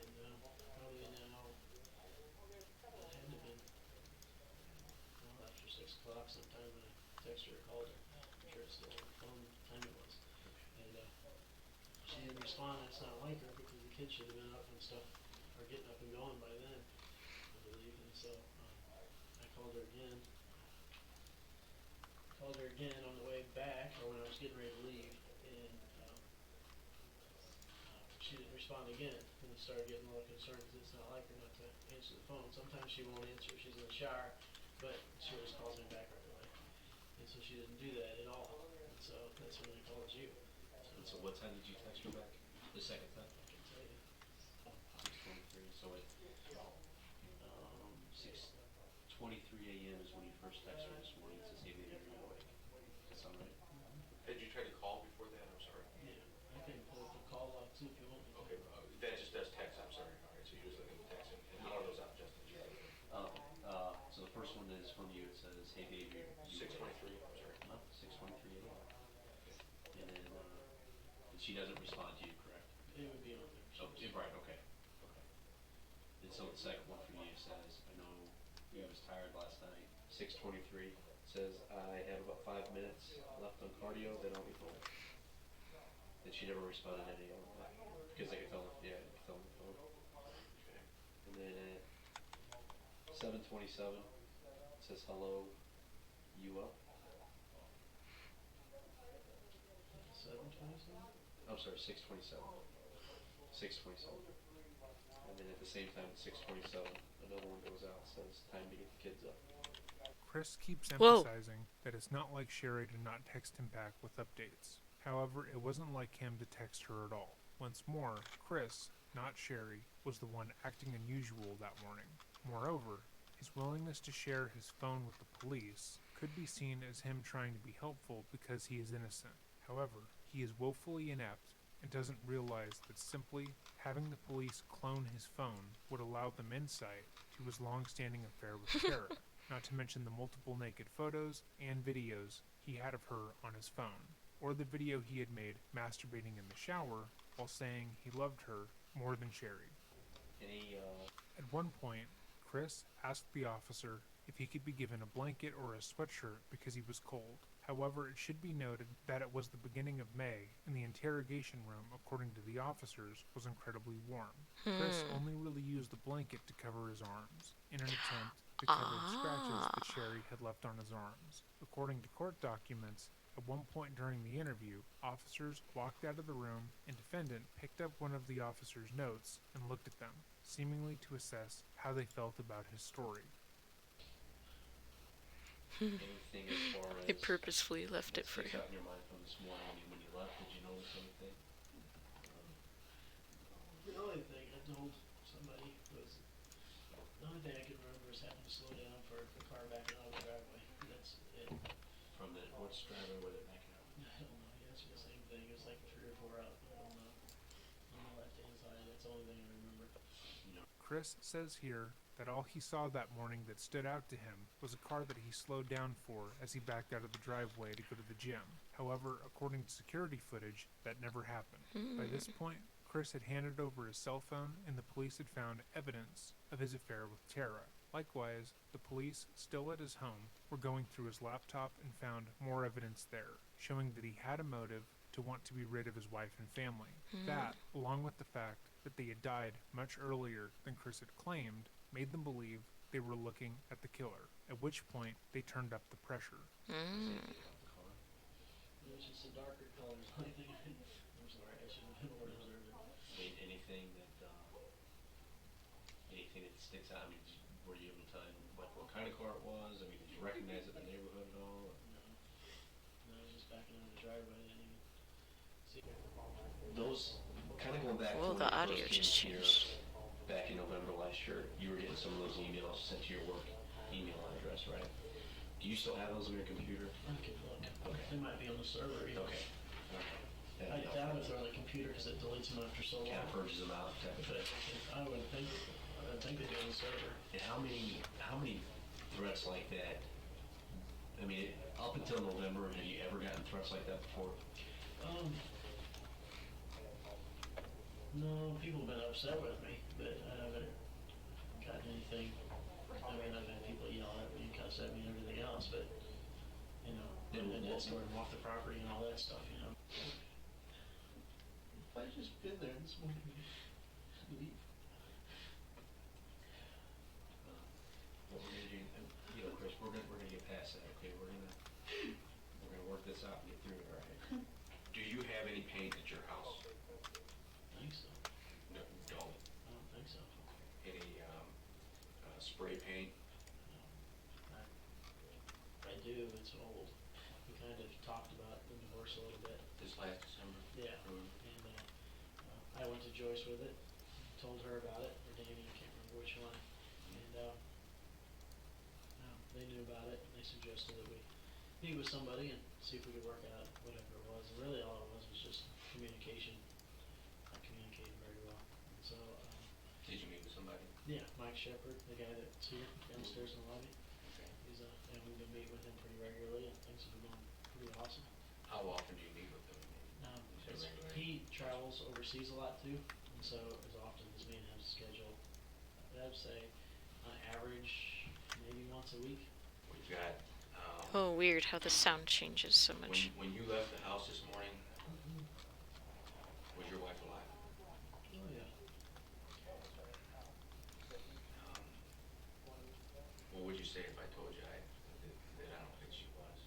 probably now it had to have been after 6 o'clock sometime when I texted her or called her. I'm sure it's still on the phone. What time it was. And she didn't respond. That's not like her because the kids should have been up and stuff, or getting up and going by then, I believe. And so I called her again. Called her again on the way back, or when I was getting ready to leave, and she didn't respond again. And I started getting a little concerned because it's not like her not to answer the phone. Sometimes she won't answer if she's in the shower, but she always calls me back right away. And so she didn't do that at all. And so that's when I called you. And so what time did you text her back? The second time? I can tell you. 6:23. So at 6:23 a.m. is when you first texted her this morning. It says, "Hey, baby, are you awake?" Does that sound right? Had you tried to call before that? I'm sorry. Yeah, I can pull up the call log too if you want me to. Okay, that just does text. I'm sorry. All right, so you're just looking at text, and how are those out, Justin? So the first one is from you. It says, "Hey, baby, you 6:23. I'm sorry. 6:23 a.m. And then she doesn't respond to you, correct? It would be on there. Oh, right. Okay. And so the second one from you says, "I know you was tired last night." 6:23 says, "I have about 5 minutes left on cardio, then I'll be home." And she never responded to any of that because I could tell. Yeah, I could tell on the phone. Okay. And then at 7:27 it says, "Hello, you up?" 7:27. I'm sorry, 6:27. 6:27. And then at the same time, at 6:27, another one goes out says, "Time to get the kids up." Chris keeps Whoa. emphasizing that it's not like Sherry to not text him back with updates. However, it wasn't like him to text her at all. Once more, Chris, not Sherry, was the one acting unusual that morning. Moreover, his willingness to share his phone with the police could be seen as him trying to be helpful because he is innocent. However, he is woefully inept and doesn't realize that simply having the police clone his phone would allow them insight to his long-standing affair with Tara, not to mention the multiple naked photos and videos he had of her on his phone, or the video he had made masturbating in the shower while saying he loved her more than Sherry. At one point, Chris asked the officer if he could be given a blanket or a sweatshirt because he was cold. However, it should be noted that it was the beginning of May, and the interrogation room, according to the officers, was incredibly warm. Chris only really used the blanket to cover his arms, in an attempt to cover the scratches that Sherry had left on his arms. According to court documents, at one point during the interview, officers walked out of the room and defendant picked up one of the officers' notes and looked at them, seemingly to assess how they felt about his story. Anything as far as I purposefully left it for sticks him. out in your mind from this morning when you left? Did you notice anything? The only thing I told somebody was the only thing I can remember is having to slow down for the car backing out of the driveway. That's it. From the which driver were they backing out? I don't know. He answered the same thing. It was like 3 or 4 out on the left hand side. That's the only thing I remember. Chris says here that all he saw that morning that stood out to him was a car that he slowed down for as he backed out of the driveway to go to the gym. However, according to security footage, that never happened. By this point, Chris had handed over his cell phone and the police had found evidence of his affair with Tara. Likewise, the police, still at his home, were going through his laptop and found more evidence there, showing that he had a motive to want to be rid of his wife and family. That, along with the fact that they had died much earlier than Chris had claimed, made them believe they were looking at the killer, at which point they turned up the pressure. It was just a darker color. Is the only thing I'm sorry. I should have been more observant. Anything that sticks out? I mean, were you able to tell like what kind of car it was? I mean, did you recognize it in the neighborhood at all? No. No, I was just backing out of the driveway. I didn't even see it. Those kind of going back Well, to the when you audio first came just here changed. back in November last year. You were getting some of those emails sent to your work email address, right? Do you still have those on your computer? I could look. Okay. They might be on the server. Even. Okay. I doubt if they're on the computer because it deletes them after so long. Kind of purges them out type of But thing. I would think they do on the server. And how many threats like that? I mean, up until November, have you ever gotten threats like that before? No, people have been upset with me, but I haven't gotten anything. I mean, I've had people yell at me and cuss at me and everything else, but, you know, and then sort them off the property and all that stuff, you know. If I just been there this morning, leave. What we're gonna do, you know, Chris, we're gonna get past that, okay? We're gonna work this out and get through it, all right? Do you have any paint at your house? I think so. No, don't. I don't think so. Any spray paint? I do, it's old. We kind of talked about the divorce a little bit. This last December? Yeah. Mhm. And I went to Joyce with it, told her about it, or Danny, I can't remember which one. And they knew about it, and they suggested that we meet with somebody and see if we could work out whatever it was. And really all it was just communication. Not communicating very well. And so, Did you meet with somebody? yeah, Mike Shepard, the guy that's here downstairs in the lobby. Okay. He's and we've been meeting with him pretty regularly, and things have been going pretty awesome. How often do you meet with them? Is it regular? He travels overseas a lot too, and so as often as me and him schedule, I'd say on average maybe once a week. We've got, Oh, weird how the sound changes so much. when you left the house this morning, was your wife alive? Oh yeah. What would you say if I told you that I don't think she was?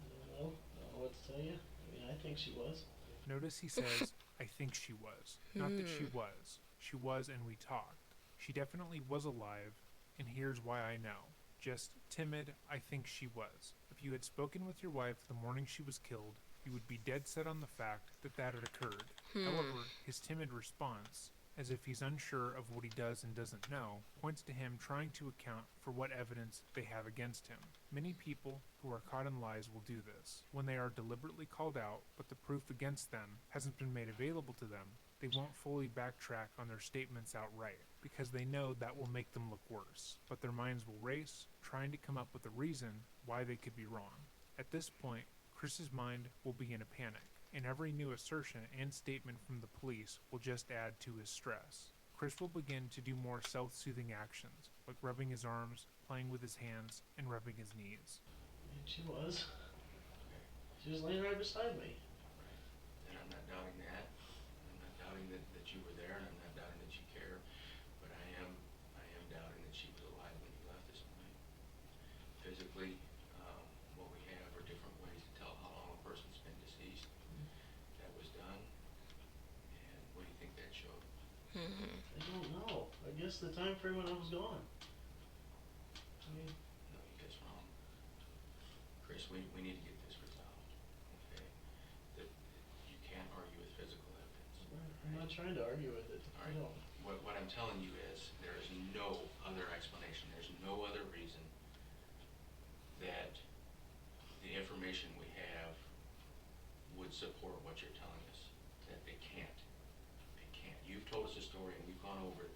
I don't know what to tell you. I mean, I think she was. Notice he says, I think she was. Not that she was. She was, and we talked. She definitely was alive, and here's why I know. Just timid, I think she was. If you had spoken with your wife the morning she was killed, you would be dead set on the fact that that had occurred. However, his timid response, as if he's unsure of what he does and doesn't know, points to him trying to account for what evidence they have against him. Many people who are caught in lies will do this. When they are deliberately called out, but the proof against them hasn't been made available to them, they won't fully backtrack on their statements outright, because they know that will make them look worse. But their minds will race, trying to come up with a reason why they could be wrong. At this point, Chris's mind will be in a panic, and every new assertion and statement from the police will just add to his stress. Chris will begin to do more self-soothing actions, like rubbing his arms, playing with his hands, and rubbing his knees. I mean, she was. She was laying right beside me. And I'm not doubting that. I'm not doubting that you were there, and I'm not doubting that you care. But I am doubting that she was alive when you left this morning. Physically, what we have are different ways to tell how long a person's been deceased. That was done. And what do you think that showed? I don't know. I guess the time frame when I was gone. I mean, No, you guys wrong. Chris, we need to get this resolved. Okay? That you can't argue with physical evidence. I'm not trying to argue with it. All I right. don't. What I'm telling you is there is no other explanation. There's no other reason that the information we have would support what you're telling us. That they can't. They can't. You've told us a story and we've gone over it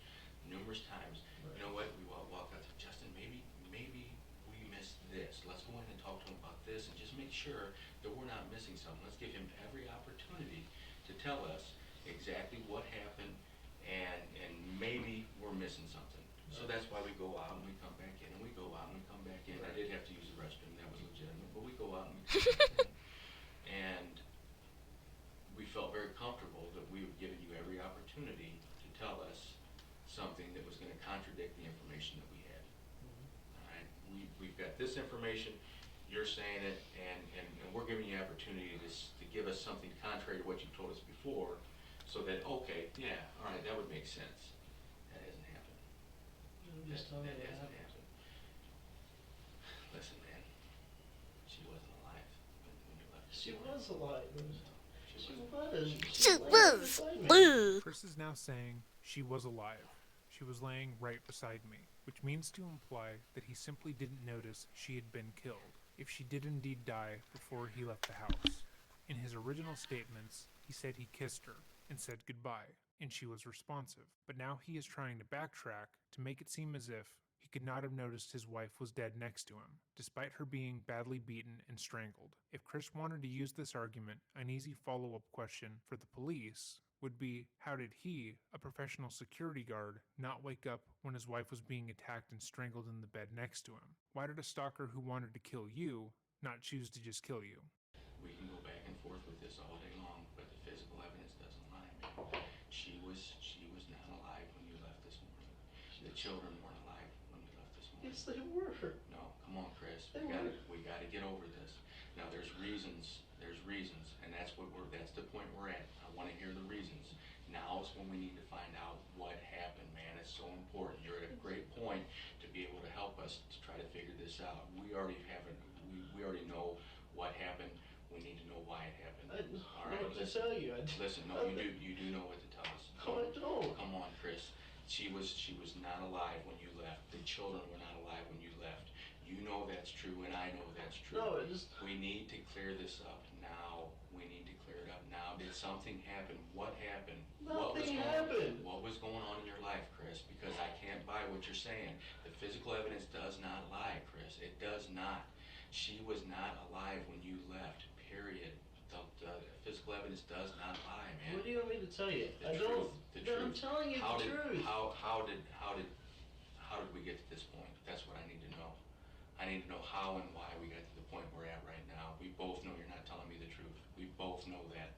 numerous times. Right. You know what? We walk out to Justin, maybe we missed this. Let's go in and talk to him about this and just make sure that we're not missing something. Let's give him every opportunity to tell us exactly what happened and maybe we're missing something. So that's why we go out and we come back in and we go out and we come back in. I did have to use the restroom, that was legitimate, but we go out and we come back in. And we felt very comfortable that we were giving you every opportunity to tell us something that was going to contradict the information that we had. All right, we've got this information, you're saying it, and we're giving you opportunity to give us something contrary to what you've told us before, so that, okay, yeah, all right, that would make sense. That hasn't happened. I'm just telling you That what hasn't happened. happened. Listen, man, she wasn't alive when you left. She was alive. She She was. was. Beside me. Boo. Chris is now saying she was alive. She was laying right beside me, which means to imply that he simply didn't notice she had been killed, if she did indeed die before he left the house. In his original statements, he said he kissed her and said goodbye, and she was responsive. But now he is trying to backtrack to make it seem as if he could not have noticed his wife was dead next to him, despite her being badly beaten and strangled. If Chris wanted to use this argument, an easy follow-up question for the police would be, how did he, a professional security guard, not wake up when his wife was being attacked and strangled in the bed next to him? Why did a stalker who wanted to kill you not choose to just kill you? We can go back and forth with this all day long, but the physical evidence doesn't lie, man. She was not alive when you left this morning. The children weren't alive when we left this morning. Yes, they were. No, come on, Chris. They We gotta get over this. Now there's reasons, and that's the point we're at. I wanna hear the reasons. Now is when we need to find out what happened, man. It's so important. You're at a great point to be able to help us to try to figure this out. We already know what happened. We need to know why it happened. I know All right, what to listen. tell you. Listen, no, you do know what to tell us. No, I don't. Come on, Chris. She was not alive when you left. The children were not alive when you left. You know that's true, and I know that's true. No, it just... We need to clear this up now. We need to clear it up now. Did something happen? What happened? Nothing happened. What was going on in your life, Chris? Because I can't buy what you're saying. The physical evidence does not lie, Chris. It does not. She was not alive when you left, period. The physical evidence does not lie, man. What do you want me to tell you? The I truth, don't. the But truth. I'm telling you the truth. How did we get to this point? That's what I need to know. I need to know how and why we got to the point we're at right now. We both know you're not telling me the truth. We both know that.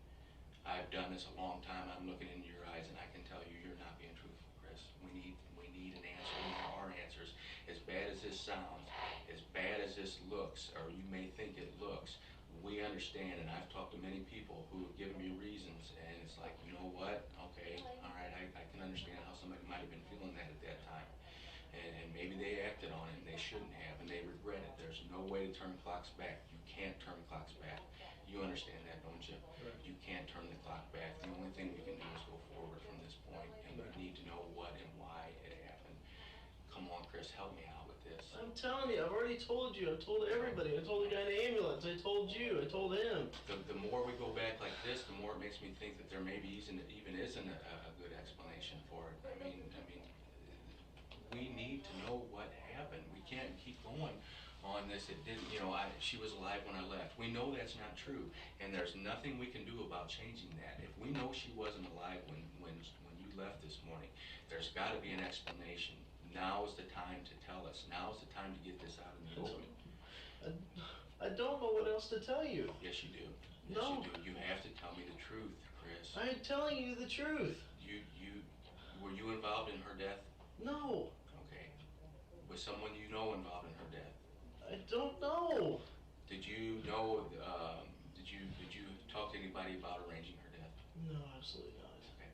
I've done this a long time. I'm looking into your eyes, and I can tell you you're not being truthful, Chris. We need an answer. We need our answers. As bad as this sounds, as bad as this looks, or you may think it looks, we understand, and I've talked to many people who have given me reasons, and it's like, you know what? Okay, all right, I can understand how somebody might have been feeling that at that time. And maybe they acted on it and they shouldn't have, and they regret it. There's no way to turn clocks back. You can't turn clocks back. You understand that, don't you? Right. You can't turn the clock back. The only thing we can do is go forward from this point, and we need to know what and why it happened. Come on, Chris, help me out with this. I'm telling you, I've already told you. I've told everybody. I told the guy in the ambulance. I told you. I told him. The more we go back like this, the more it makes me think that there maybe even isn't a good explanation for it. I mean, we need to know what happened. We can't keep going on this. It didn't, she was alive when I left. We know that's not true, and there's nothing we can do about changing that. If we know she wasn't alive when you left this morning, there's got to be an explanation. Now is the time to tell us. Now is the time to get this out in the open. I don't know what else to tell you. Yes, you do. Yes, No. you do. You have to tell me the truth, Chris. I'm telling you the truth. Were you involved in her death? No. Okay. Was someone you know involved in her death? I don't know. Did you know? Did you talk to anybody about arranging her death? No, absolutely not. Okay.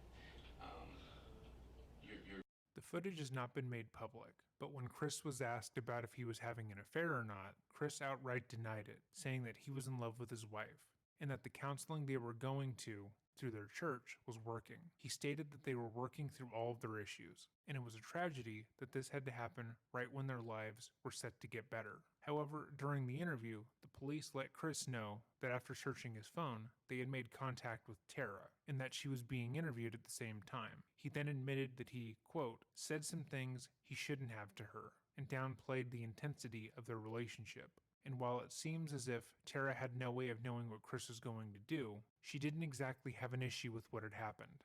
You're The footage has not been made public, but when Chris was asked about if he was having an affair or not, Chris outright denied it, saying that he was in love with his wife, and that the counseling they were going to through their church was working. He stated that they were working through all of their issues, and it was a tragedy that this had to happen right when their lives were set to get better. However, during the interview, the police let Chris know that after searching his phone, they had made contact with Tara, and that she was being interviewed at the same time. He then admitted that he, quote, said some things he shouldn't have to her, and downplayed the intensity of their relationship. And while it seems as if Tara had no way of knowing what Chris was going to do, she didn't exactly have an issue with what had happened.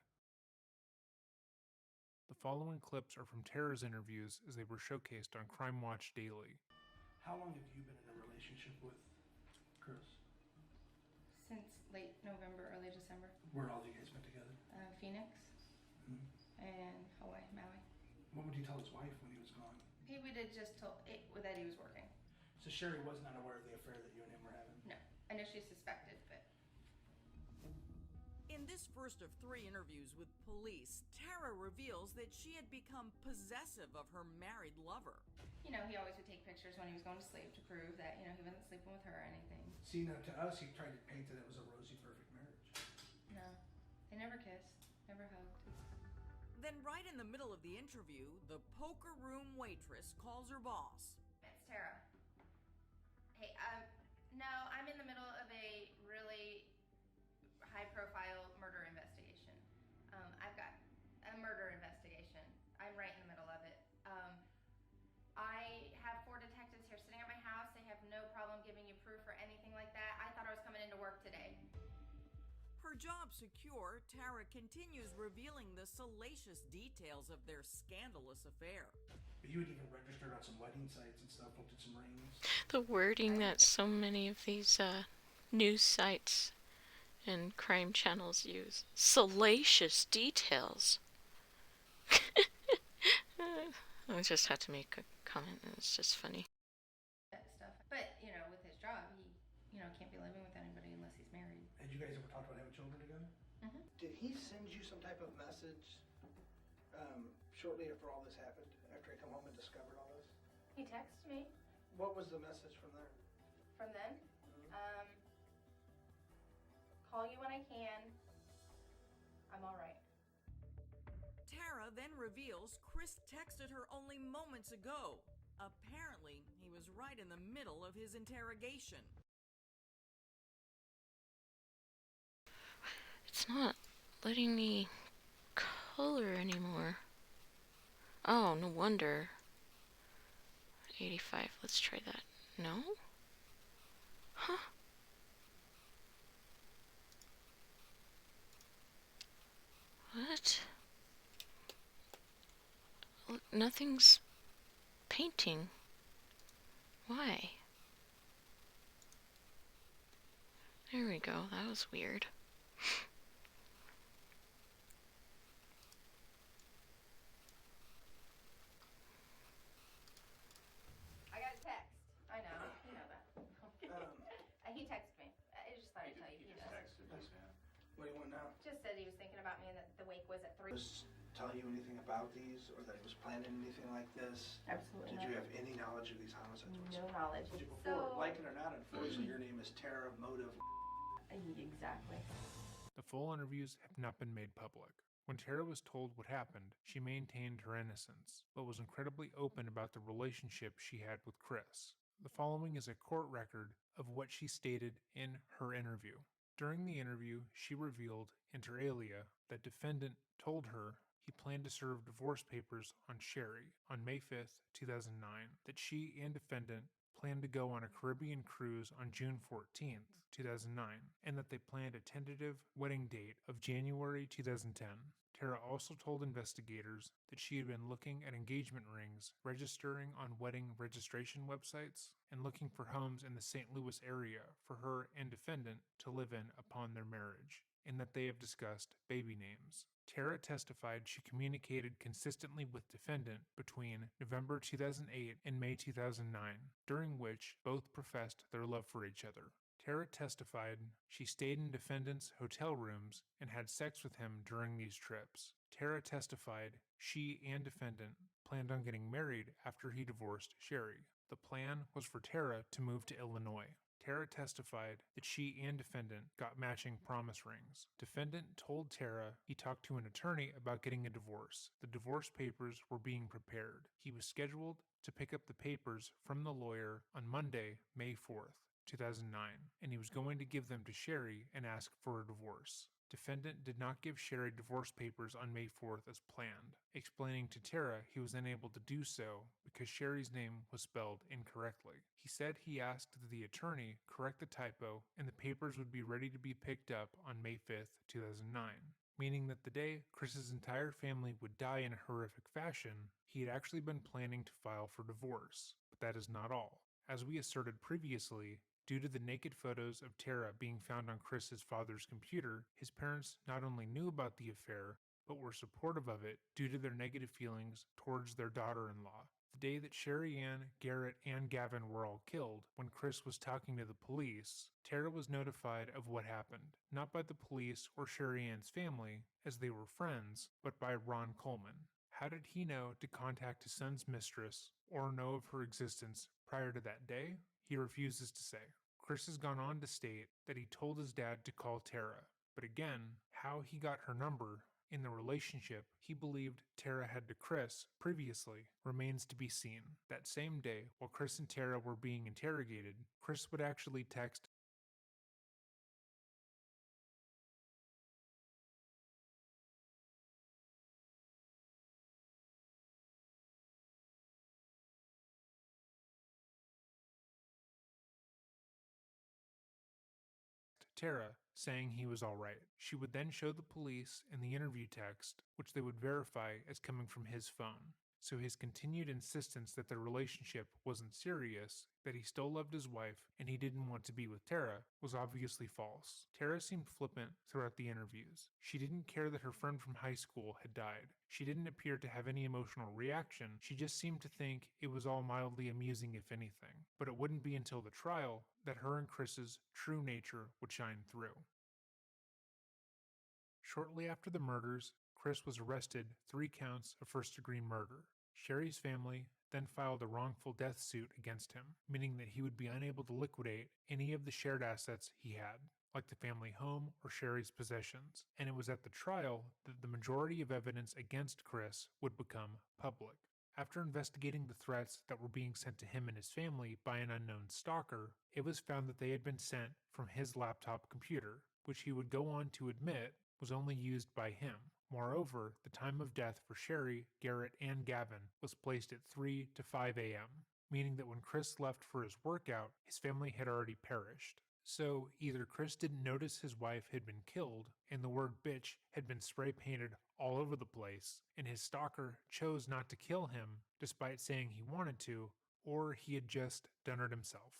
The following clips are from Tara's interviews as they were showcased on Crime Watch Daily. How long have you been in a relationship with Chris? Since late November, early December. Where all you guys been together? Phoenix and Hawaii, Maui. What would you tell his wife when he was gone? He would have just told that he was working. So Sherry was not aware of the affair that you and him were having? No, I know she suspected, but... In this first of 3 interviews with police, Tara reveals that she had become possessive of her married lover. You know, he always would take pictures when he was going to sleep to prove that, he wasn't sleeping with her or anything. See, now to us, he tried to paint that it was a rosy, perfect marriage. No, they never kissed, never hugged. Then right in the middle of the interview, the poker room waitress calls her boss. It's Tara. Hey, no, I'm in the middle of a really high-profile murder investigation. I've got a murder investigation. I'm right in the middle of it. I have 4 detectives here sitting at my house. They have no problem giving you proof or anything like that. I thought I was coming into work today. Her job secure, Tara continues revealing the salacious details of their scandalous affair. You had even registered on some wedding sites and stuff, looked at some rings. The wording that so many of these news sites and crime channels use. Salacious details. I just had to make a comment. It's just funny. Stuff. But, with his job, he, can't be living with anybody unless he's married. Had you guys ever talked about having children together? Mm-hmm. Did he send you some type of message shortly after all this happened? After he come home and discovered all this? He texted me. What was the message from there? From then? Call you when I can. I'm all right. Tara then reveals Chris texted her only moments ago. Apparently, he was right in the middle of his interrogation. It's not letting me color anymore. Oh, no wonder. 85. Let's try that. No? Huh? What? Look, nothing's painting. Why? There we go. That was weird. I got a text. I know. You know that. He texted me. I just thought I'd tell you. He does. Texted this, man. What do you want now? Just said he was thinking about me and that the wake was at 3. Was telling you anything about these, or that he was planning anything like this? Absolutely Did not. you have any knowledge of these homicides? No knowledge. Before, like it or not, unfortunately, your name is Tara Motive. Exactly. The full interviews have not been made public. When Tara was told what happened, she maintained her innocence, but was incredibly open about the relationship she had with Chris. The following is a court record of what she stated in her interview. During the interview, she revealed, inter alia, that defendant told her he planned to serve divorce papers on Sherry on May 5th, 2009, that she and defendant planned to go on a Caribbean cruise on June 14th, 2009, and that they planned a tentative wedding date of January 2010. Tara also told investigators that she had been looking at engagement rings, registering on wedding registration websites, and looking for homes in the St. Louis area for her and defendant to live in upon their marriage, and that they have discussed baby names. Tara testified she communicated consistently with defendant between November 2008 and May 2009, during which both professed their love for each other. Tara testified she stayed in defendant's hotel rooms and had sex with him during these trips. Tara testified she and defendant planned on getting married after he divorced Sherry. The plan was for Tara to move to Illinois. Tara testified that she and defendant got matching promise rings. Defendant told Tara he talked to an attorney about getting a divorce. The divorce papers were being prepared. He was scheduled to pick up the papers from the lawyer on Monday, May 4th. 2009, and he was going to give them to Sherry and ask for a divorce. Defendant did not give Sherry divorce papers on May 4th as planned, explaining to Tara he was unable to do so because Sherry's name was spelled incorrectly. He said he asked that the attorney correct the typo and the papers would be ready to be picked up on May 5th, 2009, meaning that the day Chris's entire family would die in a horrific fashion, he had actually been planning to file for divorce. But that is not all. As we asserted previously, due to the naked photos of Tara being found on Chris's father's computer, his parents not only knew about the affair, but were supportive of it due to their negative feelings towards their daughter-in-law. The day that Sherry Ann, Garrett, and Gavin were all killed, when Chris was talking to the police, Tara was notified of what happened, not by the police or Sherry Ann's family, as they were friends, but by Ron Coleman. How did he know to contact his son's mistress or know of her existence prior to that day? He refuses to say. Chris has gone on to state that he told his dad to call Tara, but again, how he got her number in the relationship he believed Tara had to Chris previously remains to be seen. That same day, while Chris and Tara were being interrogated, Chris would actually text Tara, saying he was alright. She would then show the police in the interview text, which they would verify as coming from his phone. So his continued insistence that their relationship wasn't serious, that he still loved his wife, and he didn't want to be with Tara, was obviously false. Tara seemed flippant throughout the interviews. She didn't care that her friend from high school had died. She didn't appear to have any emotional reaction. She just seemed to think it was all mildly amusing, if anything. But it wouldn't be until the trial that her and Chris's true nature would shine through. Shortly after the murders, Chris was arrested 3 counts of first-degree murder. Sherry's family then filed a wrongful death suit against him, meaning that he would be unable to liquidate any of the shared assets he had, like the family home or Sherry's possessions, and it was at the trial that the majority of evidence against Chris would become public. After investigating the threats that were being sent to him and his family by an unknown stalker, it was found that they had been sent from his laptop computer, which he would go on to admit was only used by him. Moreover, the time of death for Sherry, Garrett, and Gavin was placed at 3 to 5 a.m., meaning that when Chris left for his workout, his family had already perished. So, either Chris didn't notice his wife had been killed, and the word bitch had been spray painted all over the place, and his stalker chose not to kill him despite saying he wanted to, or he had just done it himself.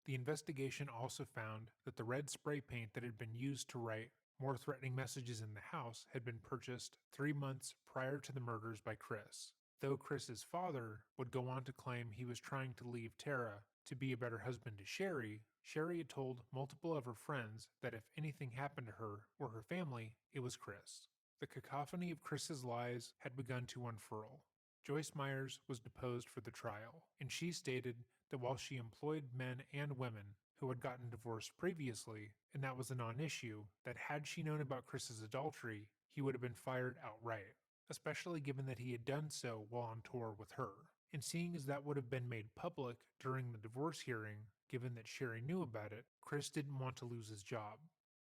The investigation also found that the red spray paint that had been used to write more threatening messages in the house had been purchased 3 months prior to the murders by Chris. Though Chris's father would go on to claim he was trying to leave Tara to be a better husband to Sherry, Sherry had told multiple of her friends that if anything happened to her or her family, it was Chris. The cacophony of Chris's lies had begun to unfurl. Joyce Myers was deposed for the trial, and she stated that while she employed men and women who had gotten divorced previously, and that was a non-issue, that had she known about Chris's adultery, he would have been fired outright, especially given that he had done so while on tour with her. And seeing as that would have been made public during the divorce hearing, given that Sherry knew about it, Chris didn't want to lose his job.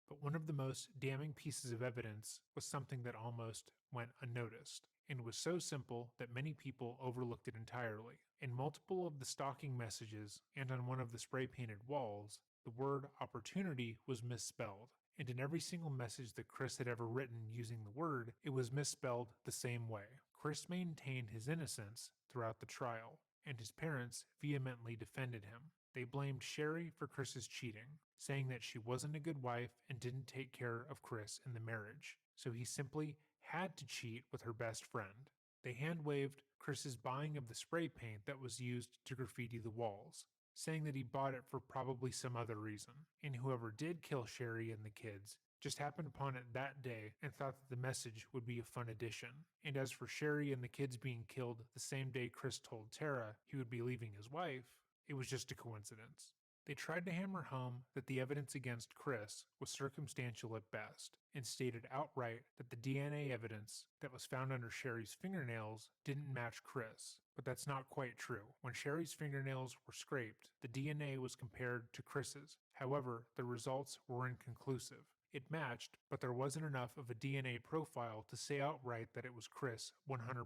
But one of the most damning pieces of evidence was something that almost went unnoticed, and was so simple that many people overlooked it entirely. In multiple of the stalking messages and on one of the spray-painted walls, the word opportunity was misspelled, and in every single message that Chris had ever written using the word, it was misspelled the same way. Chris maintained his innocence throughout the trial, and his parents vehemently defended him. They blamed Sherry for Chris's cheating, saying that she wasn't a good wife and didn't take care of Chris in the marriage, so he simply had to cheat with her best friend. They hand-waved Chris's buying of the spray paint that was used to graffiti the walls, saying that he bought it for probably some other reason, and whoever did kill Sherry and the kids just happened upon it that day and thought that the message would be a fun addition. And as for Sherry and the kids being killed the same day Chris told Tara he would be leaving his wife, it was just a coincidence. They tried to hammer home that the evidence against Chris was circumstantial at best, and stated outright that the DNA evidence that was found under Sherry's fingernails didn't match Chris. But that's not quite true. When Sherry's fingernails were scraped, the DNA was compared to Chris's. However, the results were inconclusive. It matched, but there wasn't enough of a DNA profile to say outright that it was Chris 100%.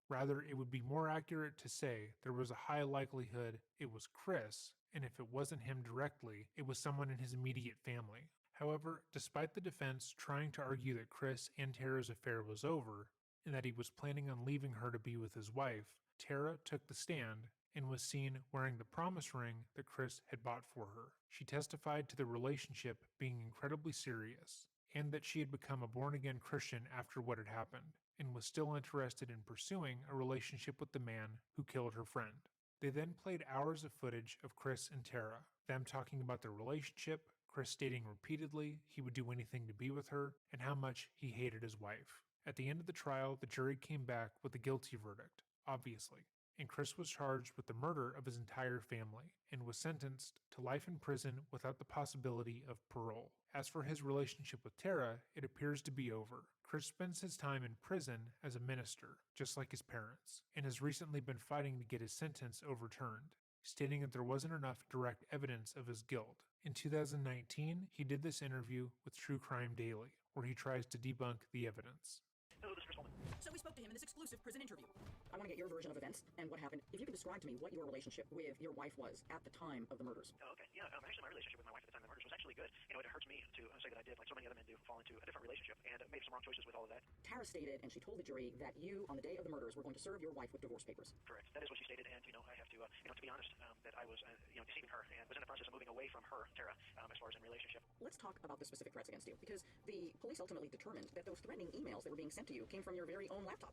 Rather, it would be more accurate to say there was a high likelihood it was Chris, and if it wasn't him directly, it was someone in his immediate family. However, despite the defense trying to argue that Chris and Tara's affair was over, and that he was planning on leaving her to be with his wife, Tara took the stand and was seen wearing the promise ring that Chris had bought for her. She testified to the relationship being incredibly serious, and that she had become a born-again Christian after what had happened, and was still interested in pursuing a relationship with the man who killed her friend. They then played hours of footage of Chris and Tara, them talking about their relationship, Chris stating repeatedly he would do anything to be with her, and how much he hated his wife. At the end of the trial, the jury came back with a guilty verdict, obviously, and Chris was charged with the murder of his entire family, and was sentenced to life in prison without the possibility of parole. As for his relationship with Tara, it appears to be over. Chris spends his time in prison as a minister, just like his parents, and has recently been fighting to get his sentence overturned, stating that there wasn't enough direct evidence of his guilt. In 2019, he did this interview with True Crime Daily, where he tries to debunk the evidence. Hello, this is Chris Holman. So we spoke to him in this exclusive prison interview. I want to get your version of events and what happened. If you could describe to me what your relationship with your wife was at the time of the murders. Oh, okay. Yeah, actually, my relationship with my wife at the time of the murders was actually really good. You know, it hurts me to say that I did, like so many other men do, fall into a different relationship and made some wrong choices with all of that. Tara stated, and she told the jury, that you, on the day of the murders, were going to serve your wife with divorce papers. Correct. That is what she stated, and, you know, I have to, to be honest, that I was, deceiving her and was in the process of moving away from her, Tara, as far as in relationship. Let's talk about the specific threats against you, because the police ultimately determined that those threatening emails that were being sent to you came from your very own laptop.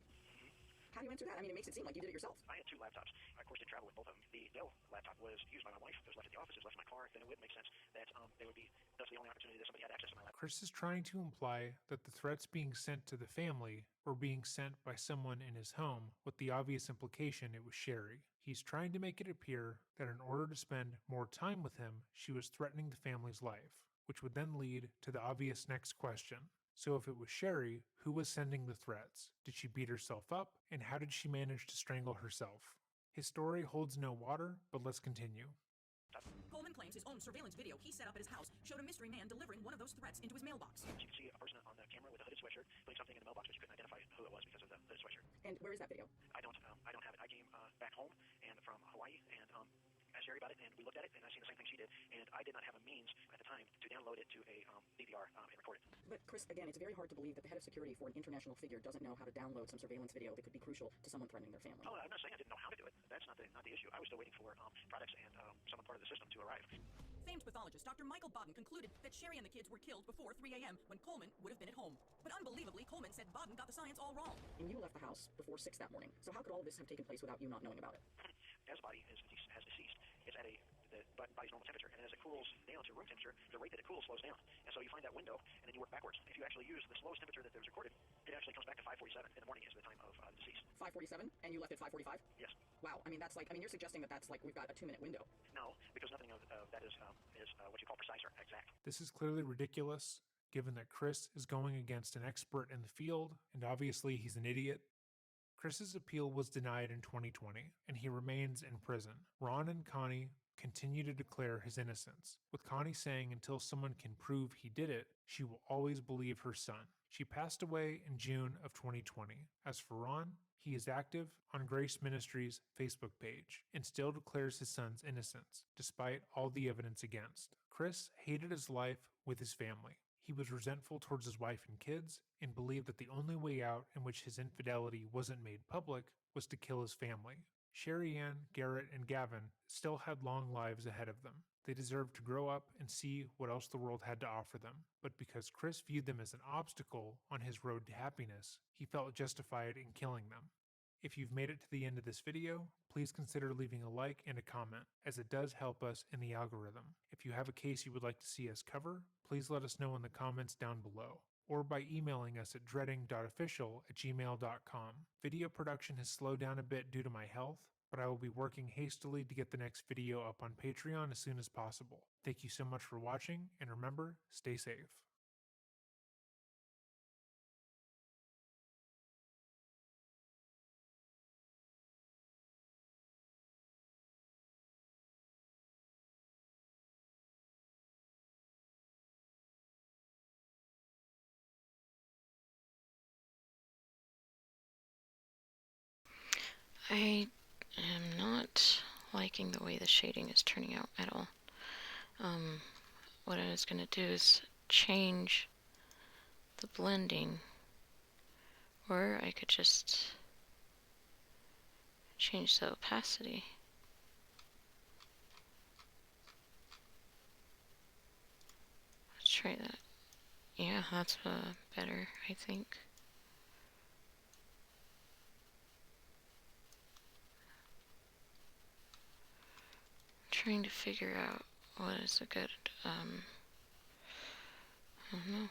How do you answer that? I mean, it makes it seem like you did it yourself. I had two laptops. I, of course, did travel with both of them. The Dell laptop was used by my wife. It was left at the office. It was left in my car. Then it would make sense that they would be, that's the only opportunity that somebody had access to my laptop. Chris is trying to imply that the threats being sent to the family were being sent by someone in his home, with the obvious implication it was Sherry. He's trying to make it appear that in order to spend more time with him, she was threatening the family's life, which would then lead to the obvious next question. So if it was Sherry, who was sending the threats? Did she beat herself up? And how did she manage to strangle herself? His story holds no water, but let's continue. Coleman claims his own surveillance video he set up at his house showed a mystery man delivering one of those threats into his mailbox. You can see a person on the camera with a hooded sweatshirt putting something in the mailbox, but you couldn't identify who it was because of the hooded sweatshirt. And where is that video? I don't have it. I came back home and from Hawaii and asked Sherry about it, and we looked at it, and I seen the same thing she did, and I did not have a means at the time to download it to a DVR and record it. But Chris, again, it's very hard to believe that the head of security for an international figure doesn't know how to download some surveillance video that could be crucial to someone threatening their family. Oh, I'm not saying I didn't know how to do it. That's not the issue. I was still waiting for products and some part of the system to arrive. Famed pathologist Dr. Michael Bodden concluded that Sherry and the kids were killed before 3 a.m. when Coleman would have been at home. But unbelievably, Coleman said Bodden got the science all wrong. And you left the house before 6 that morning. So how could all of this have taken place without you not knowing about it? As the body has deceased, it's at the body's normal temperature, and as it cools down to room temperature, the rate that it cools slows down. And so you find that window, and then you work backwards. If you actually use the slowest temperature that was recorded, it actually comes back to 5:47 in the morning is the time of deceased. 5:47? And you left at 5:45? Yes. Wow, I mean, that's like, you're suggesting that that's like we've got a 2-minute window. No, because nothing of that is what you call precise or exact. This is clearly ridiculous, given that Chris is going against an expert in the field, and obviously he's an idiot. Chris's appeal was denied in 2020, and he remains in prison. Ron and Connie continue to declare his innocence, with Connie saying until someone can prove he did it, she will always believe her son. She passed away in June of 2020. As for Ron, he is active on Grace Ministries' Facebook page and still declares his son's innocence, despite all the evidence against. Chris hated his life with his family. He was resentful towards his wife and kids and believed that the only way out in which his infidelity wasn't made public was to kill his family. Sherry Ann, Garrett, and Gavin still had long lives ahead of them. They deserved to grow up and see what else the world had to offer them. But because Chris viewed them as an obstacle on his road to happiness, he felt justified in killing them. If you've made it to the end of this video, please consider leaving a like and a comment, as it does help us in the algorithm. If you have a case you would like to see us cover, please let us know in the comments down below, or by emailing us at dreading.official@gmail.com. Video production has slowed down a bit due to my health, but I will be working hastily to get the next video up on Patreon as soon as possible. Thank you so much for watching, and remember, stay safe. I am not liking the way the shading is turning out at all. What I was going to do is change the blending, or I could just change the opacity. Let's try that. Yeah, that's better, I think. Trying to figure out what is a good, I don't know.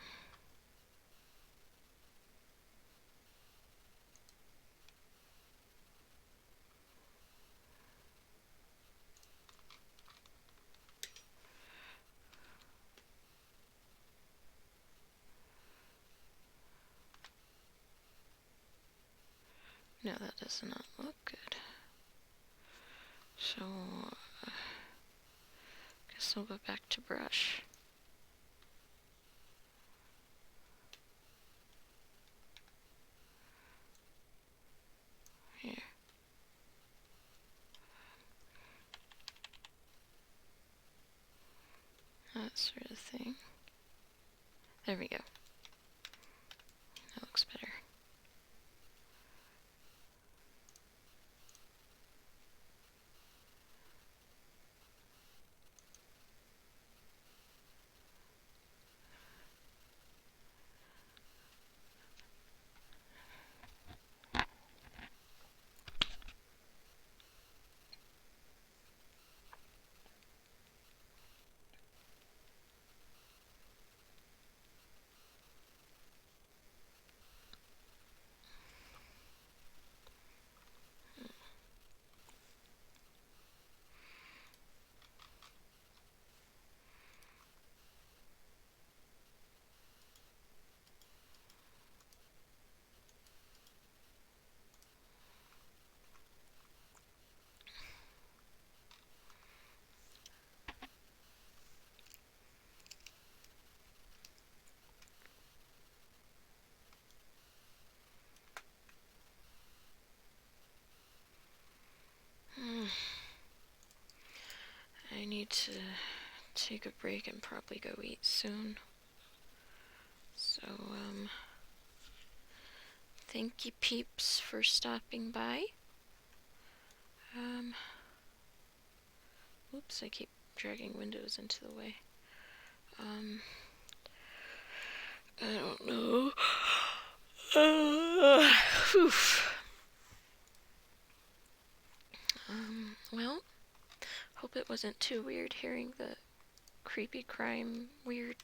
No, that does not look good. So, guess I'll go back to brush. Here. That sort of thing. There we go. That looks better. I need to take a break and probably go eat soon. So, thank you peeps for stopping by. Oops, I keep dragging windows into the way. I don't know. Whew. Well, hope it wasn't too weird hearing the creepy crime, weirdo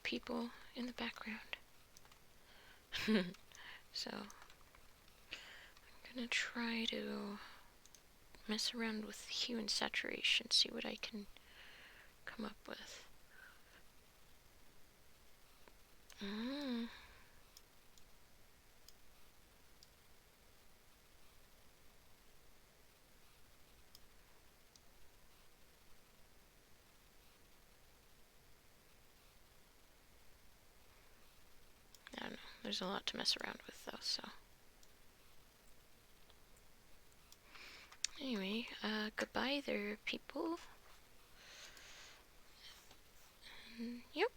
people in the background. So, I'm gonna try to mess around with hue and saturation, see what I can come up with. I don't know. There's a lot to mess around with, though, so. Anyway, goodbye there, people. Yep.